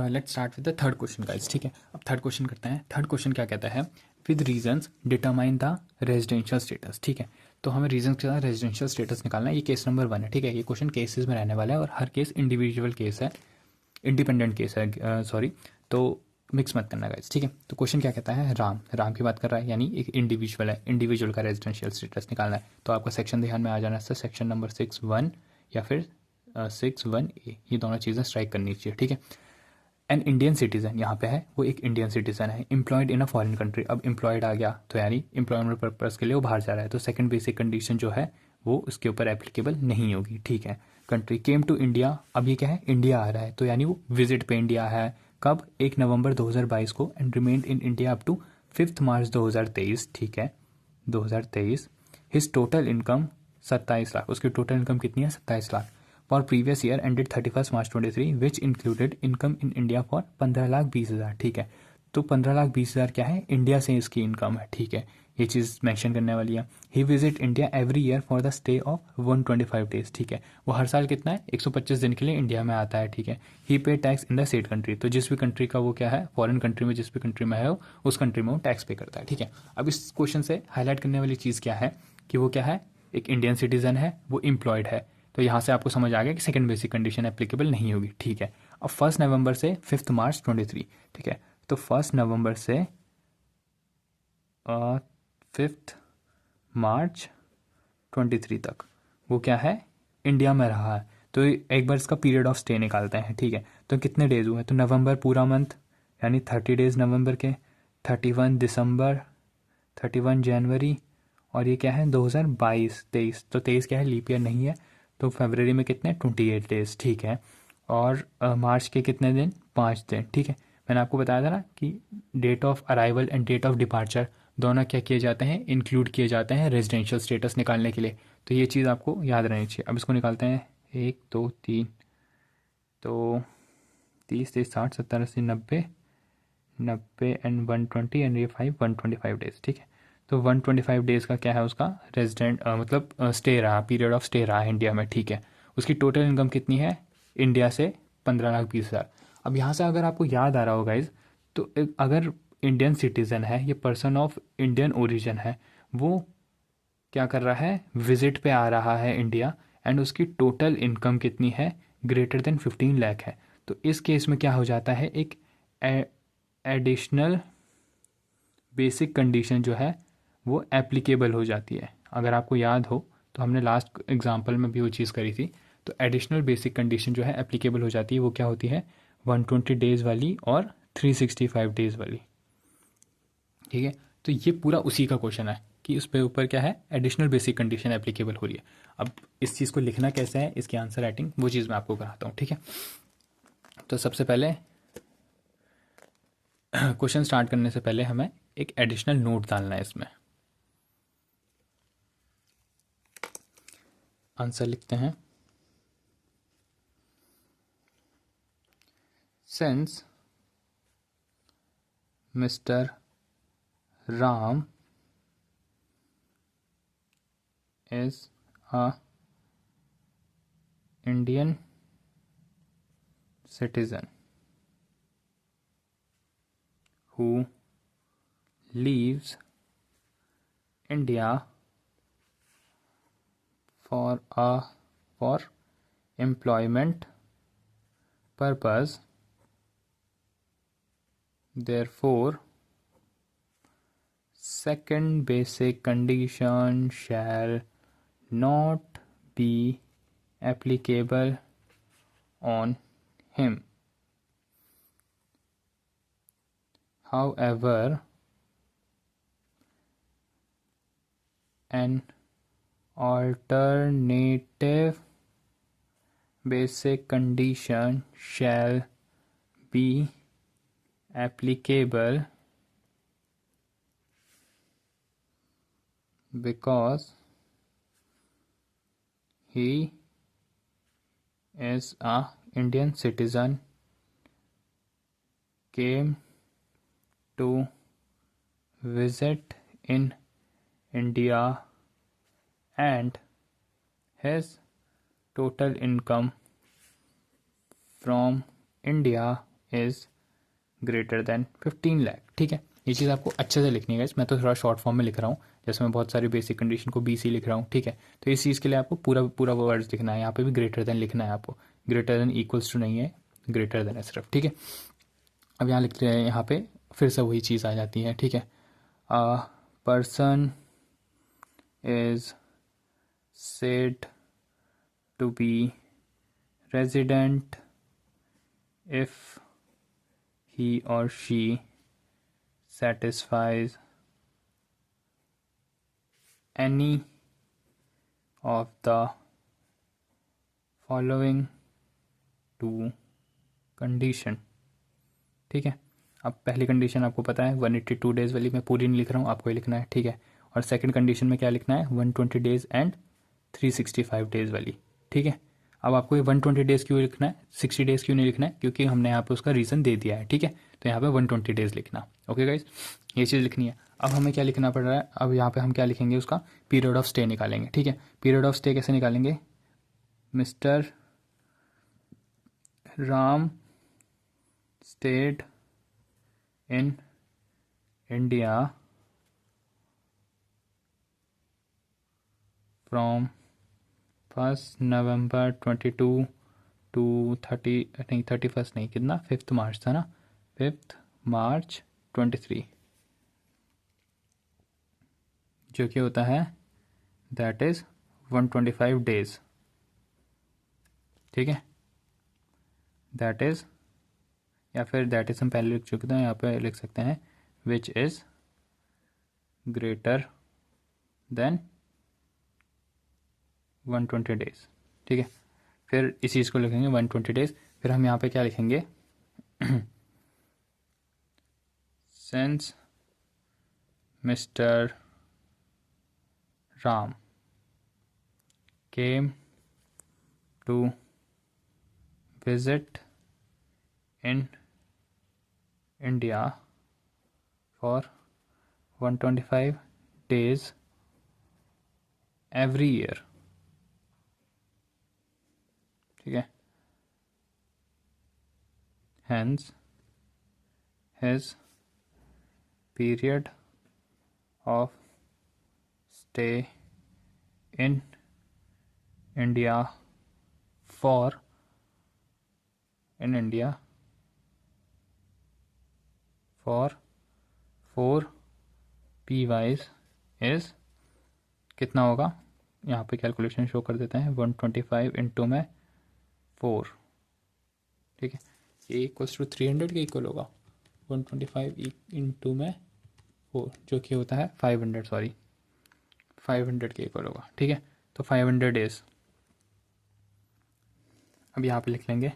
let's start with the third question guys. ठीक है, अब थर्ड क्वेश्चन करते हैं। थर्ड क्वेश्चन क्या कहता है, with reasons determine the residential status. ठीक है, तो हमें रीजन के साथ रेजिडेंशियल स्टेटस निकालना है। ये केस नंबर 1 है। ठीक है, ये क्वेश्चन केसेस में रहने वाला है और हर केस इंडिविजुअल केस है, इंडिपेंडेंट केस है, सॉरी, तो मिक्स मत करना गाइस। ठीक है, तो क्वेश्चन क्या कहता है, राम की बात कर रहा है, यानी एक इंडिविजुअल है, इंडिविजुअल का रेजिडेंशियल स्टेटस निकालना है। तो आपका सेक्शन ध्यान में आ जाना है, सेक्शन नंबर 6(1) या फिर 6(1)A, ये दोनों चीज़ें स्ट्राइक करनी चाहिए। ठीक है, एन इंडियन सिटीजन यहाँ पे है, वो एक इंडियन सिटीजन है, employed in a foreign country. अब एम्प्लॉयड आ गया तो यानी एम्प्लॉयमेंट पर्पज़ के लिए वो बाहर जा रहा है, तो सेकंड बेसिक कंडीशन जो है वो उसके ऊपर एप्लीकेबल नहीं होगी। ठीक है, कंट्री केम टू इंडिया, अब ये क्या है, इंडिया आ रहा है, तो यानी वो विजिट पे इंडिया है। कब, 1 नवंबर 2022 को, and remained in India up to 5 March 2023। ठीक है, 2023। हिज टोटल इनकम 27 लाख, उसकी टोटल इनकम कितनी है, 27 lakh. For previous year ended 31 March 23 which included income in India for 15,20,000। ठीक है, तो 15,20,000 क्या है, इंडिया से इसकी इनकम है। ठीक है, ये चीज़ मेंशन करने वाली है। He visit India every year for the stay of 125 days. ठीक है, वो हर साल कितना है, 125 दिन के लिए इंडिया में आता है। ठीक है, ही पे tax in the set country, तो जिस भी कंट्री का वो क्या है, फॉरेन कंट्री में जिस भी कंट्री में है उस कंट्री में वो टैक्स पे करता है। ठीक है, अब इस क्वेश्चन से हाईलाइट करने वाली चीज़ क्या है कि वो क्या है, एक इंडियन सिटीजन है, वो एम्प्लॉयड है। तो यहाँ से आपको समझ आ गया कि सेकंड बेसिक कंडीशन एप्लीकेबल नहीं होगी। ठीक है, अब 1 नवंबर से 5 मार्च 23। ठीक है, तो 1 नवंबर से 5 मार्च 23 तक वो क्या है, इंडिया में रहा है। तो एक बार इसका पीरियड ऑफ स्टे निकालते हैं। ठीक है, तो कितने डेज हुए, तो नवंबर पूरा मंथ यानी 30 डेज नवंबर के, 31 दिसंबर, 31 जनवरी, और ये क्या है 2022 23, तो 23 क्या है, लीप ईयर नहीं है, तो फरवरी में कितने 28 डेज। ठीक है, और मार्च के कितने दिन, 5 दिन। ठीक है, मैंने आपको बताया था ना कि date of arrival and date of departure दोनों क्या किए जाते हैं, इंक्लूड किए जाते हैं रेजिडेंशियल स्टेटस निकालने के लिए। तो ये चीज़ आपको याद रहनी चाहिए। अब इसको निकालते हैं, 1 2 3, तो 30 30 60 70 80 90 90 एंड 120 एंड ये 125 डेज। ठीक है, तो 125 डेज़ का क्या है, उसका रेजिडेंट मतलब स्टे रहा, पीरियड ऑफ स्टे रहा इंडिया में। ठीक है, उसकी टोटल इनकम कितनी है, इंडिया से 15,20,000। अब यहाँ से अगर आपको याद आ रहा हो गाइज, तो अगर इंडियन सिटीज़न है, ये पर्सन ऑफ इंडियन ओरिजिन है, वो क्या कर रहा है, विजिट पे आ रहा है इंडिया, एंड उसकी टोटल इनकम कितनी है, ग्रेटर देन 15 लाख है, तो इस केस में क्या हो जाता है, एक एडिशनल बेसिक कंडीशन जो है वो एप्लीकेबल हो जाती है। अगर आपको याद हो तो हमने लास्ट एग्जांपल में भी वो चीज़ करी थी। तो एडिशनल बेसिक कंडीशन जो है एप्लीकेबल हो जाती है, वो क्या होती है, 120 डेज़ वाली और 365 डेज़ वाली। ठीक है, तो ये पूरा उसी का क्वेश्चन है कि उस पे ऊपर क्या है, एडिशनल बेसिक कंडीशन एप्लीकेबल हो रही है। अब इस चीज़ को लिखना कैसे है, इसकी आंसर राइटिंग, वो चीज़ मैं आपको कराता हूँ। ठीक है, तो सबसे पहले क्वेश्चन स्टार्ट करने से पहले हमें एक एडिशनल नोट डालना है इसमें। आंसर लिखते हैं, since mister Ram is a Indian citizen who leaves India for employment purpose. Therefore, second basic condition shall not be applicable on him. However, an alternative basic condition shall be applicable because he is a Indian citizen, came to visit in India, and his total income from India is greater than 15 lakh. ठीक है, ये चीज़ आपको अच्छे से लिखनी है guys। मैं तो थोड़ा शॉर्ट फॉर्म में लिख रहा हूँ, जैसे मैं बहुत सारी बेसिक कंडीशन को BC लिख रहा हूँ। ठीक है, तो इस चीज़ के लिए आपको पूरा पूरा वर्ड्स लिखना है, यहाँ पे भी ग्रेटर देन लिखना है आपको, ग्रेटर देन इक्वल्स टू नहीं है, ग्रेटर देन है सिर्फ। ठीक है, अब यहाँ लिखते हैं, यहाँ पे फिर से वही चीज़ आ जाती है। ठीक है, person is said to be resident if he or she satisfies any of the following two condition। ठीक है, अब पहली कंडीशन आपको पता है 182 डेज़ वाली, मैं पूरी नहीं लिख रहा हूँ, आपको ही लिखना है। ठीक है, और सेकंड कंडीशन में क्या लिखना है, 120 डेज़ एंड 365 डेज़ वाली। ठीक है, अब आपको ये 120 डेज़ क्यों लिखना है, 60 डेज़ क्यों नहीं लिखना है, क्योंकि हमने यहाँ पे उसका रीज़न दे दिया है। ठीक है, तो यहाँ पे 120 डेज़ लिखना। ओके गाइज, ये चीज़ लिखनी है। अब हमें क्या लिखना पड़ रहा है, अब यहाँ पे हम क्या लिखेंगे, उसका पीरियड ऑफ स्टे निकालेंगे। ठीक है, पीरियड ऑफ स्टे कैसे निकालेंगे, mister Ram stayed in India from 1 November 22 to 30 नहीं 31 नहीं, कितना 5 मार्च था ना, 5 मार्च 23, जो कि होता है दैट इज़ 125 डेज़। ठीक है, दैट इज़, या फिर दैट इज़ हम पहले लिख चुके थे, यहाँ पे लिख सकते हैं which is greater than 120 days. ठीक है, फिर इस चीज़ को लिखेंगे 120 डेज़। फिर हम यहाँ पे क्या लिखेंगे, since mister Ram came to visit in India for 125 days every year। ठीक है, hence his period of stay in India for in India for 4 PYs is कितना होगा, यहाँ पे कैलकुलेशन शो कर देते हैं, 125 इंटू में 4, ठीक है, ये इक्वल्स टू 300 के इक्वल होगा, 125 इंटू में 4 जो कि होता है 500, सॉरी 500 के इक्वल होगा, ठीक है। तो 500 डेज, अब यहाँ पे लिख लेंगे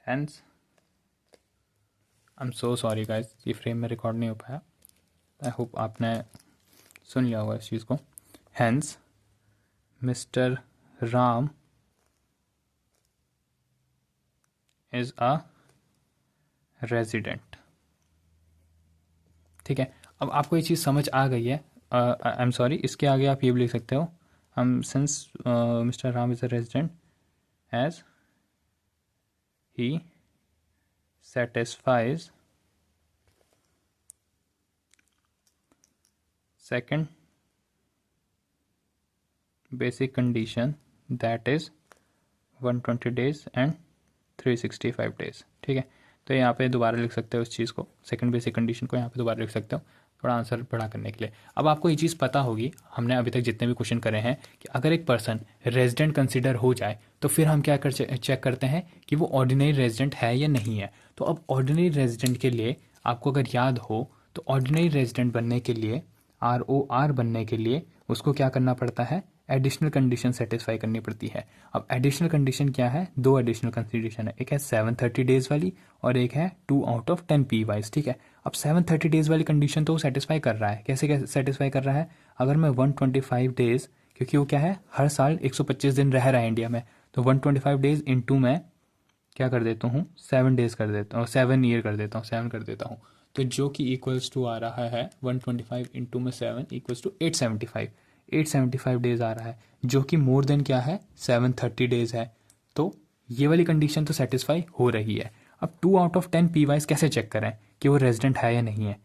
hence, I am so sorry guys, ये फ्रेम में रिकॉर्ड नहीं हो पाया, आई होप आपने सुन लिया होगा इस चीज़ को। Hence mister Ram is a resident, ठीक है। अब आपको ये चीज़ समझ आ गई है, आई एम सॉरी, इसके आगे आप ये भी लिख सकते हो, हम since mister Ram is a resident as he satisfies second basic condition that is 120 days and 365 days, ठीक है। तो यहाँ पे दोबारा लिख सकते हो इस चीज़ को, सेकंड बेसिक कंडीशन को यहाँ पे दोबारा लिख सकते हो, थोड़ा आंसर बड़ा करने के लिए। अब आपको ये चीज़ पता होगी, हमने अभी तक जितने भी क्वेश्चन करे हैं, कि अगर एक पर्सन रेजिडेंट कंसिडर हो जाए तो फिर हम क्या कर चेक करते हैं कि वो ऑर्डिनरी रेजिडेंट है या नहीं है। तो अब ऑर्डिनरी रेजिडेंट के लिए आपको अगर याद हो, तो ऑर्डिनरी रेजिडेंट बनने के लिए, ROR बनने के लिए उसको क्या करना पड़ता है, एडिशनल कंडीशन सेटिस्फाई करनी पड़ती है। अब एडिशनल कंडीशन क्या है, दो एडिशनल कंडीशन है, एक है 730 डेज वाली और एक है 2 आउट ऑफ 10 PYs, ठीक है। अब 730 डेज वाली कंडीशन तो वो सेटिस्फाई कर रहा है, कैसे कैसे सेटिस्फाई कर रहा है, अगर मैं 125 डेज, क्योंकि वो क्या है हर साल 125 दिन रह रहा है इंडिया में, तो 125 डेज इंटू मैं क्या कर देता हूँ 7 डेज कर देता हूँ, 7 ईयर कर देता हूँ, 7 कर देता हूँ, तो जो कि इक्वल्स टू आ रहा है 125 इंटू में 7 इक्वल्स टू 875 डेज आ रहा है, जो कि मोर देन क्या है 730 डेज है। तो ये वाली कंडीशन तो सेटिस्फाई हो रही है। अब 2 आउट ऑफ 10 PYs कैसे चेक करें कि वो रेजिडेंट है या नहीं है,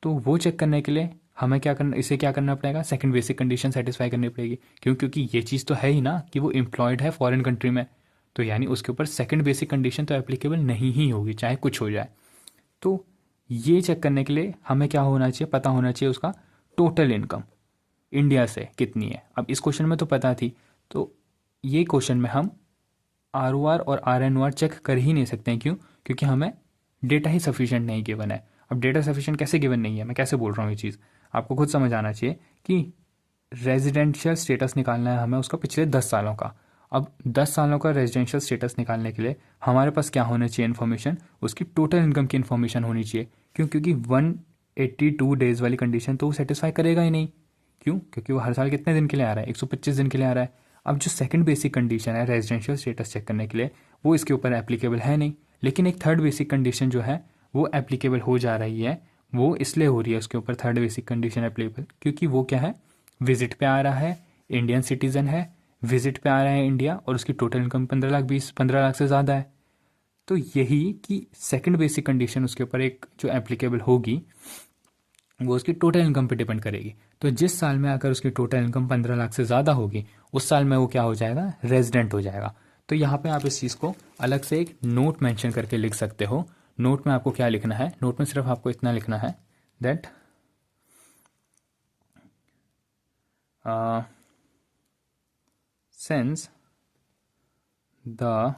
तो वो चेक करने के लिए हमें क्या करना, इसे क्या करना पड़ेगा, सेकंड बेसिक कंडीशन सेटिस्फाई करनी पड़ेगी। क्योंकि ये चीज़ तो है ही ना कि वो एम्प्लॉयड है फॉरेन कंट्री में, तो यानी उसके ऊपर सेकंड बेसिक कंडीशन तो एप्लीकेबल नहीं ही होगी, चाहे कुछ हो जाए। तो ये चेक करने के लिए हमें क्या होना चाहिए, पता होना चाहिए उसका टोटल इनकम इंडिया से कितनी है। अब इस क्वेश्चन में तो पता थी, तो ये क्वेश्चन में हम ROR और RNOR चेक कर ही नहीं सकते हैं, क्यों, क्योंकि हमें डेटा ही सफिशिएंट नहीं गिवन है। अब डेटा सफिशिएंट कैसे गिवन नहीं है, मैं कैसे बोल रहा हूँ ये चीज़, आपको खुद समझ आना चाहिए कि रेजिडेंशियल स्टेटस निकालना है हमें उसका पिछले 10 सालों का। अब 10 सालों का रेजिडेंशियल स्टेटस निकालने के लिए हमारे पास क्या होना चाहिए इन्फॉर्मेशन, उसकी टोटल इनकम की इन्फॉर्मेशन होनी चाहिए। क्यों, क्योंकि 182 डेज वाली कंडीशन तो वो सेटिस्फाई करेगा ही नहीं। क्यों, क्योंकि वो हर साल कितने दिन के लिए आ रहा है, 125 दिन के लिए आ रहा है। अब जो सेकंड बेसिक कंडीशन है रेजिडेंशियल स्टेटस चेक करने के लिए, वो इसके ऊपर एप्लीकेबल है नहीं, लेकिन एक थर्ड बेसिक कंडीशन जो है वो एप्लीकेबल हो जा रही है। वो इसलिए हो रही है उसके ऊपर थर्ड बेसिक कंडीशन एप्लीकेबल, क्योंकि वो क्या है, विजिट पे आ रहा है, इंडियन सिटीजन है, विजिट पे आ रहा है इंडिया, और उसकी टोटल इनकम 15 लाख से ज़्यादा है। तो यही कि सेकंड बेसिक कंडीशन उसके ऊपर एक जो एप्लीकेबल होगी वो उसकी टोटल इनकम पे डिपेंड करेगी। तो जिस साल में अगर उसकी टोटल इनकम 15 लाख से ज़्यादा होगी, उस साल में वो क्या हो जाएगा, रेजिडेंट हो जाएगा। तो यहाँ पे आप इस चीज़ को अलग से एक नोट मेंशन करके लिख सकते हो। नोट में आपको क्या लिखना है, नोट में सिर्फ आपको इतना लिखना है that since the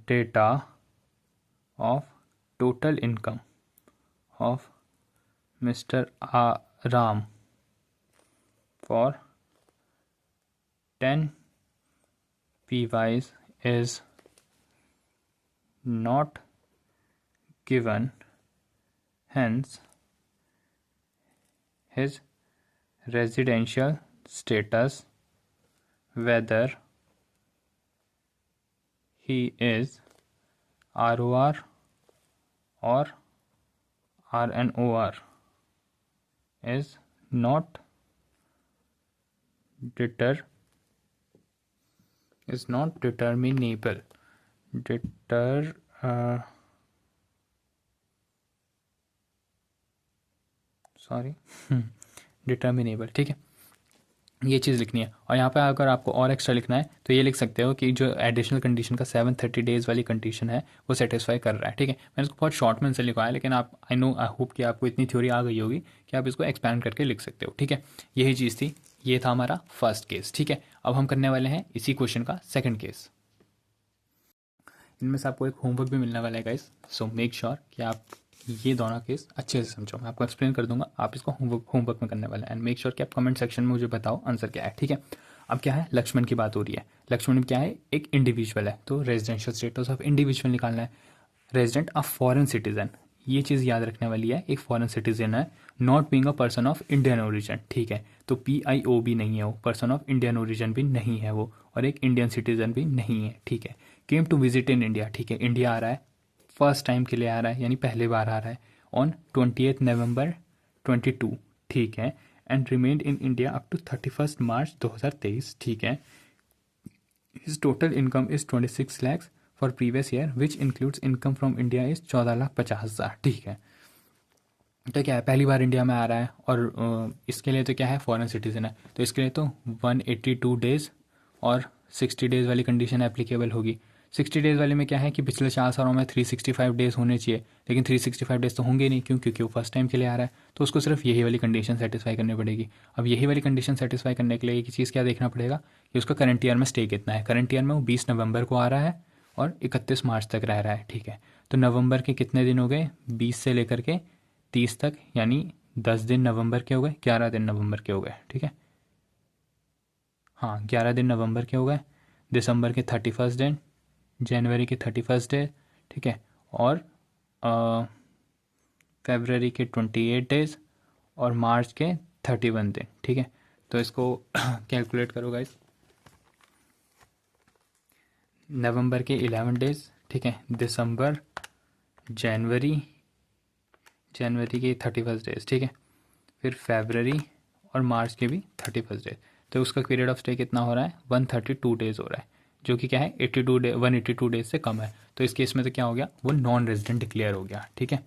data of total income of Mr. Ram for 10 PYs is not given, hence his residential status, whether he is ROR or RNOR, is not determinable. Determinable, ठीक है। ये चीज़ लिखनी है। और यहाँ पे अगर आपको और एक्स्ट्रा लिखना है तो ये लिख सकते हो कि जो एडिशनल कंडीशन का 730 डेज़ वाली कंडीशन है वो सेटिस्फाई कर रहा है। ठीक है, मैंने इसको बहुत शॉर्ट में से लिखा है, लेकिन आप आई होप कि आपको इतनी थ्योरी आ गई होगी कि आप इसको एक्सपैंड करके लिख सकते हो। ठीक है, यही चीज़ थी, ये था हमारा फर्स्ट केस। ठीक है, अब हम करने वाले हैं इसी क्वेश्चन का सेकेंड केस। इनमें से आपको एक होमवर्क भी मिलने वाला है गाइस, सो मेक श्योर कि आप ये दोनों केस अच्छे से समझो। मैं आपको एक्सप्लेन कर दूंगा, आप इसको होमवर्क में करने वाले हैं। एंड मेक श्योर कि आप कमेंट सेक्शन में मुझे बताओ आंसर क्या है। ठीक है, अब क्या है, लक्ष्मण की बात हो रही है। लक्ष्मण क्या है, एक इंडिविजुअल है, तो रेजिडेंशियल स्टेटस ऑफ इंडिविजुअल निकालना है। रेजिडेंट ऑफ फॉरेन सिटीजन, ये चीज़ याद रखने वाली है, एक फॉरेन सिटीजन है, not being a person of Indian origin. ठीक है, तो PIO भी नहीं है वो, पर्सन ऑफ इंडियन ओरिजिन भी नहीं है वो, और एक इंडियन सिटीजन भी नहीं है। ठीक है, came to visit in India. ठीक है, इंडिया आ रहा है, फर्स्ट टाइम के लिए आ रहा है, यानी पहली बार आ रहा है, ऑन 28 नवंबर 22। ठीक है, and remained in India up to 31 March 2023। ठीक है, his total income is 26 lakhs for previous year which includes income from India is 14,50,000। ठीक है, तो क्या है, पहली बार इंडिया में आ रहा है, और इसके लिए तो क्या है, फॉरेन सिटीजन है, तो इसके लिए तो 182 डेज़ और 60 डेज़ वाली कंडीशन एप्लीकेबल होगी। 60 डेज़ वाले में क्या है कि पिछले 4 सालों में 365 डेज़ होने चाहिए, लेकिन 365 डेज़ तो होंगे नहीं, क्यों, क्योंकि वो फर्स्ट टाइम के लिए आ रहा है, तो उसको सिर्फ यही वाली कंडीशन सेटिस्फाई करनी पड़ेगी। अब यही वाली कंडीशन सेटिस्फाई करने के लिए एक चीज़ क्या देखना पड़ेगा कि उसका करंट ईयर में स्टे कितना है। करंट ईयर में वो 20 नवंबर को आ रहा है और 31 मार्च तक रह रहा है। ठीक है, तो नवंबर के कितने दिन हो गए, 20 से लेकर के 30 तक, यानी 10 दिन नवंबर के हो गए, 11 दिन नवंबर के हो गए। ठीक है, हाँ 11 दिन नवंबर के हो गए, दिसंबर के 31 दिन, जनवरी के 31 डे। ठीक है, और फरवरी के 28 डेज, और मार्च के 31 दिन। ठीक है, तो इसको कैलकुलेट करो गाइस। नवंबर के 11 डेज, ठीक है, दिसंबर, जनवरी, जनवरी के 31 डेज। ठीक है, फिर फरवरी और मार्च के भी 31 डेज, तो उसका पीरियड ऑफ स्टे कितना हो रहा है, 132 डेज हो रहा है, जो कि क्या है 182 डेज से कम है। तो इस केस में तो क्या हो गया, वो नॉन रेजिडेंट डिक्लेयर हो गया। ठीक है,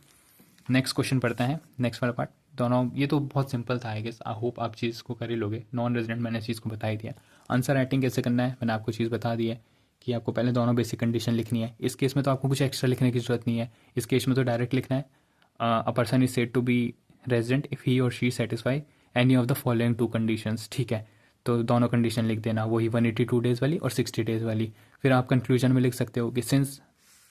नेक्स्ट क्वेश्चन पढ़ते हैं, नेक्स्ट वाला पार्ट। दोनों ये तो बहुत सिंपल था, आई गेस, आई होप आप चीज़ को कर ही लोगे। नॉन रेजिडेंट मैंने चीज़ को बता ही दिया। आंसर राइटिंग कैसे करना है मैंने आपको चीज़ बता दी है कि आपको पहले दोनों बेसिक कंडीशन लिखनी है। इस केस में तो आपको कुछ एक्स्ट्रा लिखने की जरूरत नहीं है, इस केस में तो डायरेक्ट लिखना है, a person is said to be resident if he or she satisfy any of the following 2 conditions. ठीक है, तो दोनों कंडीशन लिख देना, वही 182 डेज़ वाली और 60 डेज़ वाली। फिर आप कंक्लूजन में लिख सकते हो कि since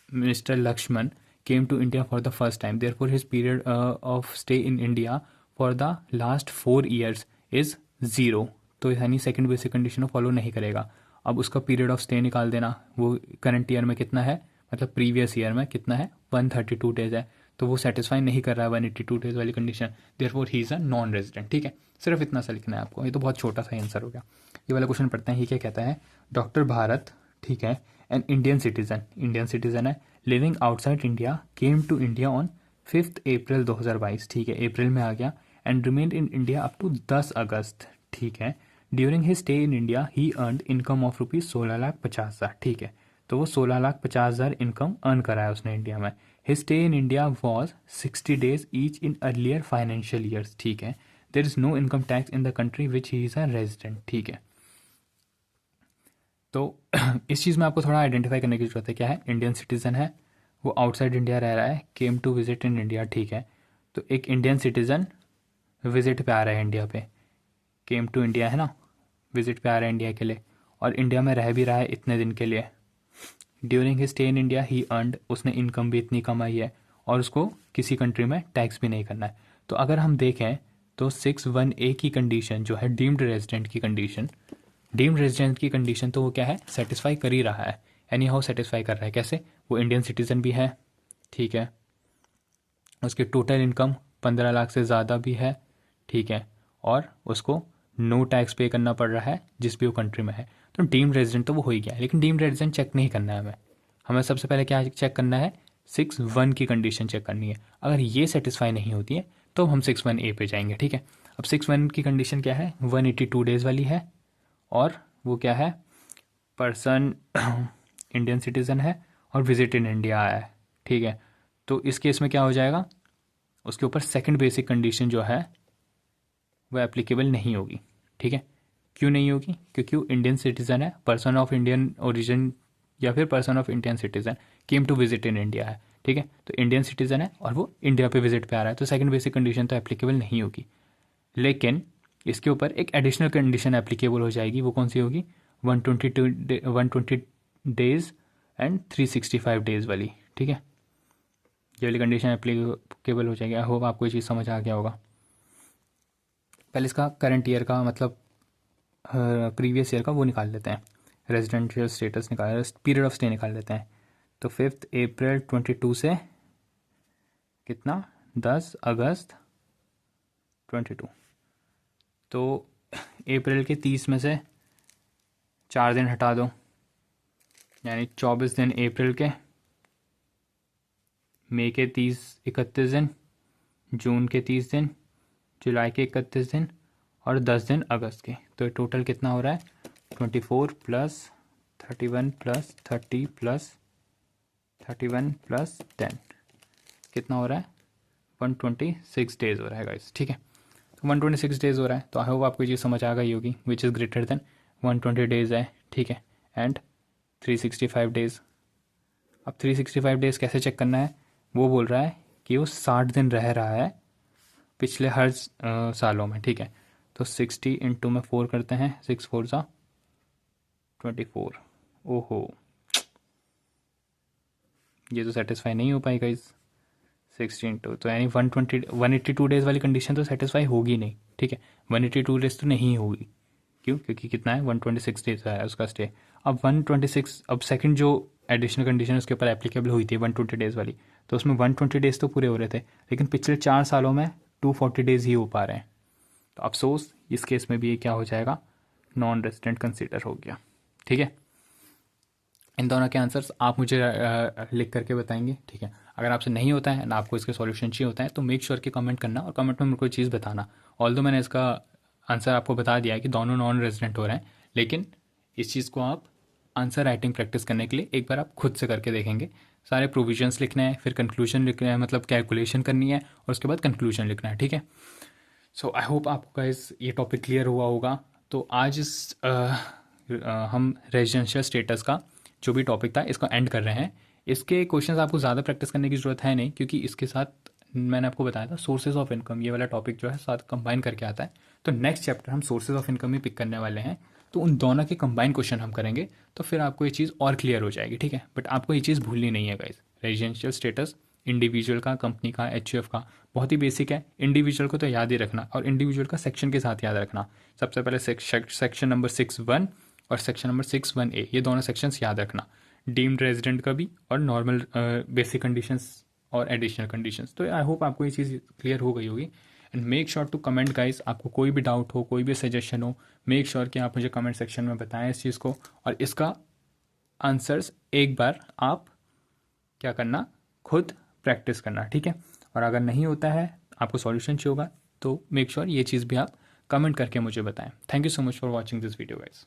mister Lakshman came to India for the first time. Therefore, his period of stay in India for the last 4 years is 0. तो यानी सेकंड बेसिक कंडीशन को फॉलो नहीं करेगा। अब उसका पीरियड ऑफ स्टे निकाल देना, वो करंट ईयर में कितना है, मतलब प्रीवियस ईयर में कितना है, 132 डेज है, तो वो सेटिस्फाई नहीं कर रहा है 182 डेज वाली condition, therefore he is a non resident. ठीक है, सिर्फ इतना सा लिखना है आपको, ये तो बहुत छोटा सा आंसर हो गया। ये वाला क्वेश्चन पढ़ते हैं, ये क्या कहता है, डॉक्टर भारत, ठीक है, एन इंडियन सिटीजन है, living outside India, came to India on 5 April 2022। ठीक है, अप्रैल में आ गया, and remained in India up to 10 August. ठीक है, during his stay in India he earned income of rupees 16,50,000। ठीक है, तो वो 16,50,000 इनकम अर्न करा है उसने इंडिया में। His stay in India was 60 days each in earlier financial years. ठीक है, there is no income tax in the country which he is a resident. ठीक है, तो इस चीज़ में आपको थोड़ा आइडेंटिफाई करने की जरूरत है, क्या है, इंडियन सिटीज़न है, वो आउटसाइड इंडिया रह रहा है, came to visit in India. ठीक है, तो एक इंडियन सिटीज़न विजिट पे आ रहा है इंडिया पे, केम टू इंडिया है ना, विजिट पे आ रहा है इंडिया के लिए, और इंडिया में रह भी रहा है इतने दिन के लिए। During his stay in India he earned, उसने इनकम भी इतनी कमाई है, और उसको किसी कंट्री में टैक्स भी नहीं करना है। तो अगर हम देखें तो 61A की कंडीशन जो है डीम्ड रेजिडेंट की कंडीशन, डीम्ड रेजिडेंट की कंडीशन तो वो क्या है, सेटिस्फाई कर ही रहा है, एनी हाउ सेटिस्फाई कर रहा है। कैसे, वो इंडियन सिटीज़न भी है, ठीक है, उसकी टोटल इनकम 15 लाख से ज़्यादा भी है, ठीक है, और उसको नो टैक्स पे करना पड़ रहा है जिस भी वो कंट्री में है, तो डीम्ड रेजिडेंट तो वो हो ही गया है। लेकिन डीम्ड रेजिडेंट चेक नहीं करना है हमें, हमें सबसे पहले क्या चेक करना है, 61 की कंडीशन चेक करनी है। अगर ये सेटिस्फाई नहीं होती है तो हम 61A पे जाएंगे। ठीक है, अब 61 की कंडीशन क्या है, 182 डेज़ वाली है, और वो क्या है, पर्सन इंडियन सिटीज़न है और विजिट इन इंडिया आया है। ठीक है, तो इस केस में क्या हो जाएगा, उसके ऊपर सेकंड बेसिक कंडीशन जो है वो एप्लीकेबल नहीं होगी। ठीक है, क्यों नहीं होगी? क्योंकि वो इंडियन सिटीज़न है, पर्सन ऑफ इंडियन ओरिजिन या फिर person of Indian citizen came to visit in India है, ठीक है। तो इंडियन सिटीज़न है और वो इंडिया पे विजिट पे आ रहा है, तो सेकंड बेसिक कंडीशन तो एप्लीकेबल नहीं होगी। लेकिन इसके ऊपर एक एडिशनल कंडीशन एप्लीकेबल हो जाएगी। वो कौन सी होगी? 120 डेज एंड 365 डेज वाली, ठीक है। ये वाली कंडीशन एप्लीकेबल हो जाएगी। आई होप आपको ये चीज़ समझ आ गया होगा। पहले इसका करंट ईयर का मतलब प्रीवियस ईयर का वो निकाल लेते हैं, रेजिडेंशियल स्टेटस निकाल, पीरियड ऑफ स्टे निकाल लेते हैं। तो 5 अप्रैल 22 से कितना, 10 अगस्त 22। तो अप्रैल के 30 में से 4 दिन हटा दो, यानी 24 दिन अप्रैल के, मई के 31 दिन, जून के 30 दिन, जुलाई के 31 दिन और 10 दिन अगस्त के। तो टोटल कितना हो रहा है? 24 प्लस 31 प्लस 30 प्लस 31 प्लस 10 कितना हो रहा है? 126 डेज हो रहा है गाइस, ठीक है। तो 126 डेज हो रहा है। तो आई होप आपको ये चीज़ समझ आ गई होगी, which is greater than 120 days है, ठीक है। And 365 days. अब 365 डेज कैसे चेक करना है? वो बोल रहा है कि वो 60 दिन रह रहा है पिछले हर सालों में, ठीक है। तो 60 इंटू में 4 करते हैं, 6 4 सा 24। ओहो, ये तो सेटिस्फाई नहीं हो पाएगा इस 60 इंटू, तो यानी 182 डेज वाली कंडीशन तो सेटिस्फाई होगी नहीं, ठीक है। 182 डेज तो नहीं होगी। क्यों? क्योंकि कितना है? 126 डेज है उसका स्टे। अब 126, अब सेकंड जो एडिशनल कंडीशन उसके ऊपर एप्लीकेबल हुई थी 120 डेज वाली, तो उसमें 120 डेज तो पूरे हो रहे थे, लेकिन पिछले 4 सालों में 240 डेज ही हो पा रहे हैं। तो अफसोस इस केस में भी ये क्या हो जाएगा? नॉन रेजिडेंट कंसिडर हो गया, ठीक है। इन दोनों के आंसर्स आप मुझे लिख करके बताएंगे, ठीक है। अगर आपसे नहीं होता है ना, आपको इसके सॉल्यूशन चाहिए होता है, तो मेक श्योर कि कमेंट करना और कमेंट में मेरे को चीज़ बताना। ऑल्दो मैंने इसका आंसर आपको बता दिया है कि दोनों नॉन रेजिडेंट हो रहे हैं, लेकिन इस चीज़ को आप आंसर राइटिंग प्रैक्टिस करने के लिए एक बार आप खुद से करके देखेंगे। सारे प्रोविजंस लिखने हैं, फिर कंक्लूजन लिखना है, मतलब कैलकुलेशन करनी है और उसके बाद कंक्लूजन लिखना है, ठीक है। सो आई होप आपको गाइस ये टॉपिक क्लियर हुआ होगा। तो आज इस हम रेजिडेंशियल स्टेटस का जो भी टॉपिक था इसको एंड कर रहे हैं। इसके क्वेश्चंस आपको ज़्यादा प्रैक्टिस करने की ज़रूरत है नहीं, क्योंकि इसके साथ मैंने आपको बताया था सोर्सेज ऑफ इनकम, ये वाला टॉपिक जो है साथ कंबाइन करके आता है। तो नेक्स्ट चैप्टर हम सोर्सेज ऑफ इनकम ही पिक करने वाले हैं, तो उन दोनों के कंबाइन क्वेश्चन हम करेंगे, तो फिर आपको ये चीज़ और क्लियर हो जाएगी, ठीक है। बट आपको ये चीज़ भूलनी नहीं है गाइस, रेजिडेंशियल स्टेटस इंडिविजुअल का, कंपनी का, एचयूएफ का बहुत ही बेसिक है। इंडिविजुअल को तो याद ही रखना, और इंडिविजुअल का सेक्शन के साथ याद रखना। सबसे पहले सेक्शन नंबर 6(1) और सेक्शन नंबर 6(1)(a), ये दोनों सेक्शंस याद रखना, डीम्ड रेजिडेंट का भी और नॉर्मल बेसिक कंडीशंस और एडिशनल कंडीशंस। तो आई होप आपको ये चीज़ क्लियर हो गई होगी। And make sure to comment guys, आपको कोई भी डाउट हो, कोई भी सजेशन हो, मेक श्योर कि आप मुझे कमेंट सेक्शन में बताएं इस चीज़ को, और इसका आंसर्स एक बार आप क्या करना, खुद प्रैक्टिस करना, ठीक है। और अगर नहीं होता है, आपको सॉल्यूशन चाहिए होगा, तो मेक श्योर ये चीज़ भी आप कमेंट करके मुझे बताएं। Thank you so much for watching this video guys.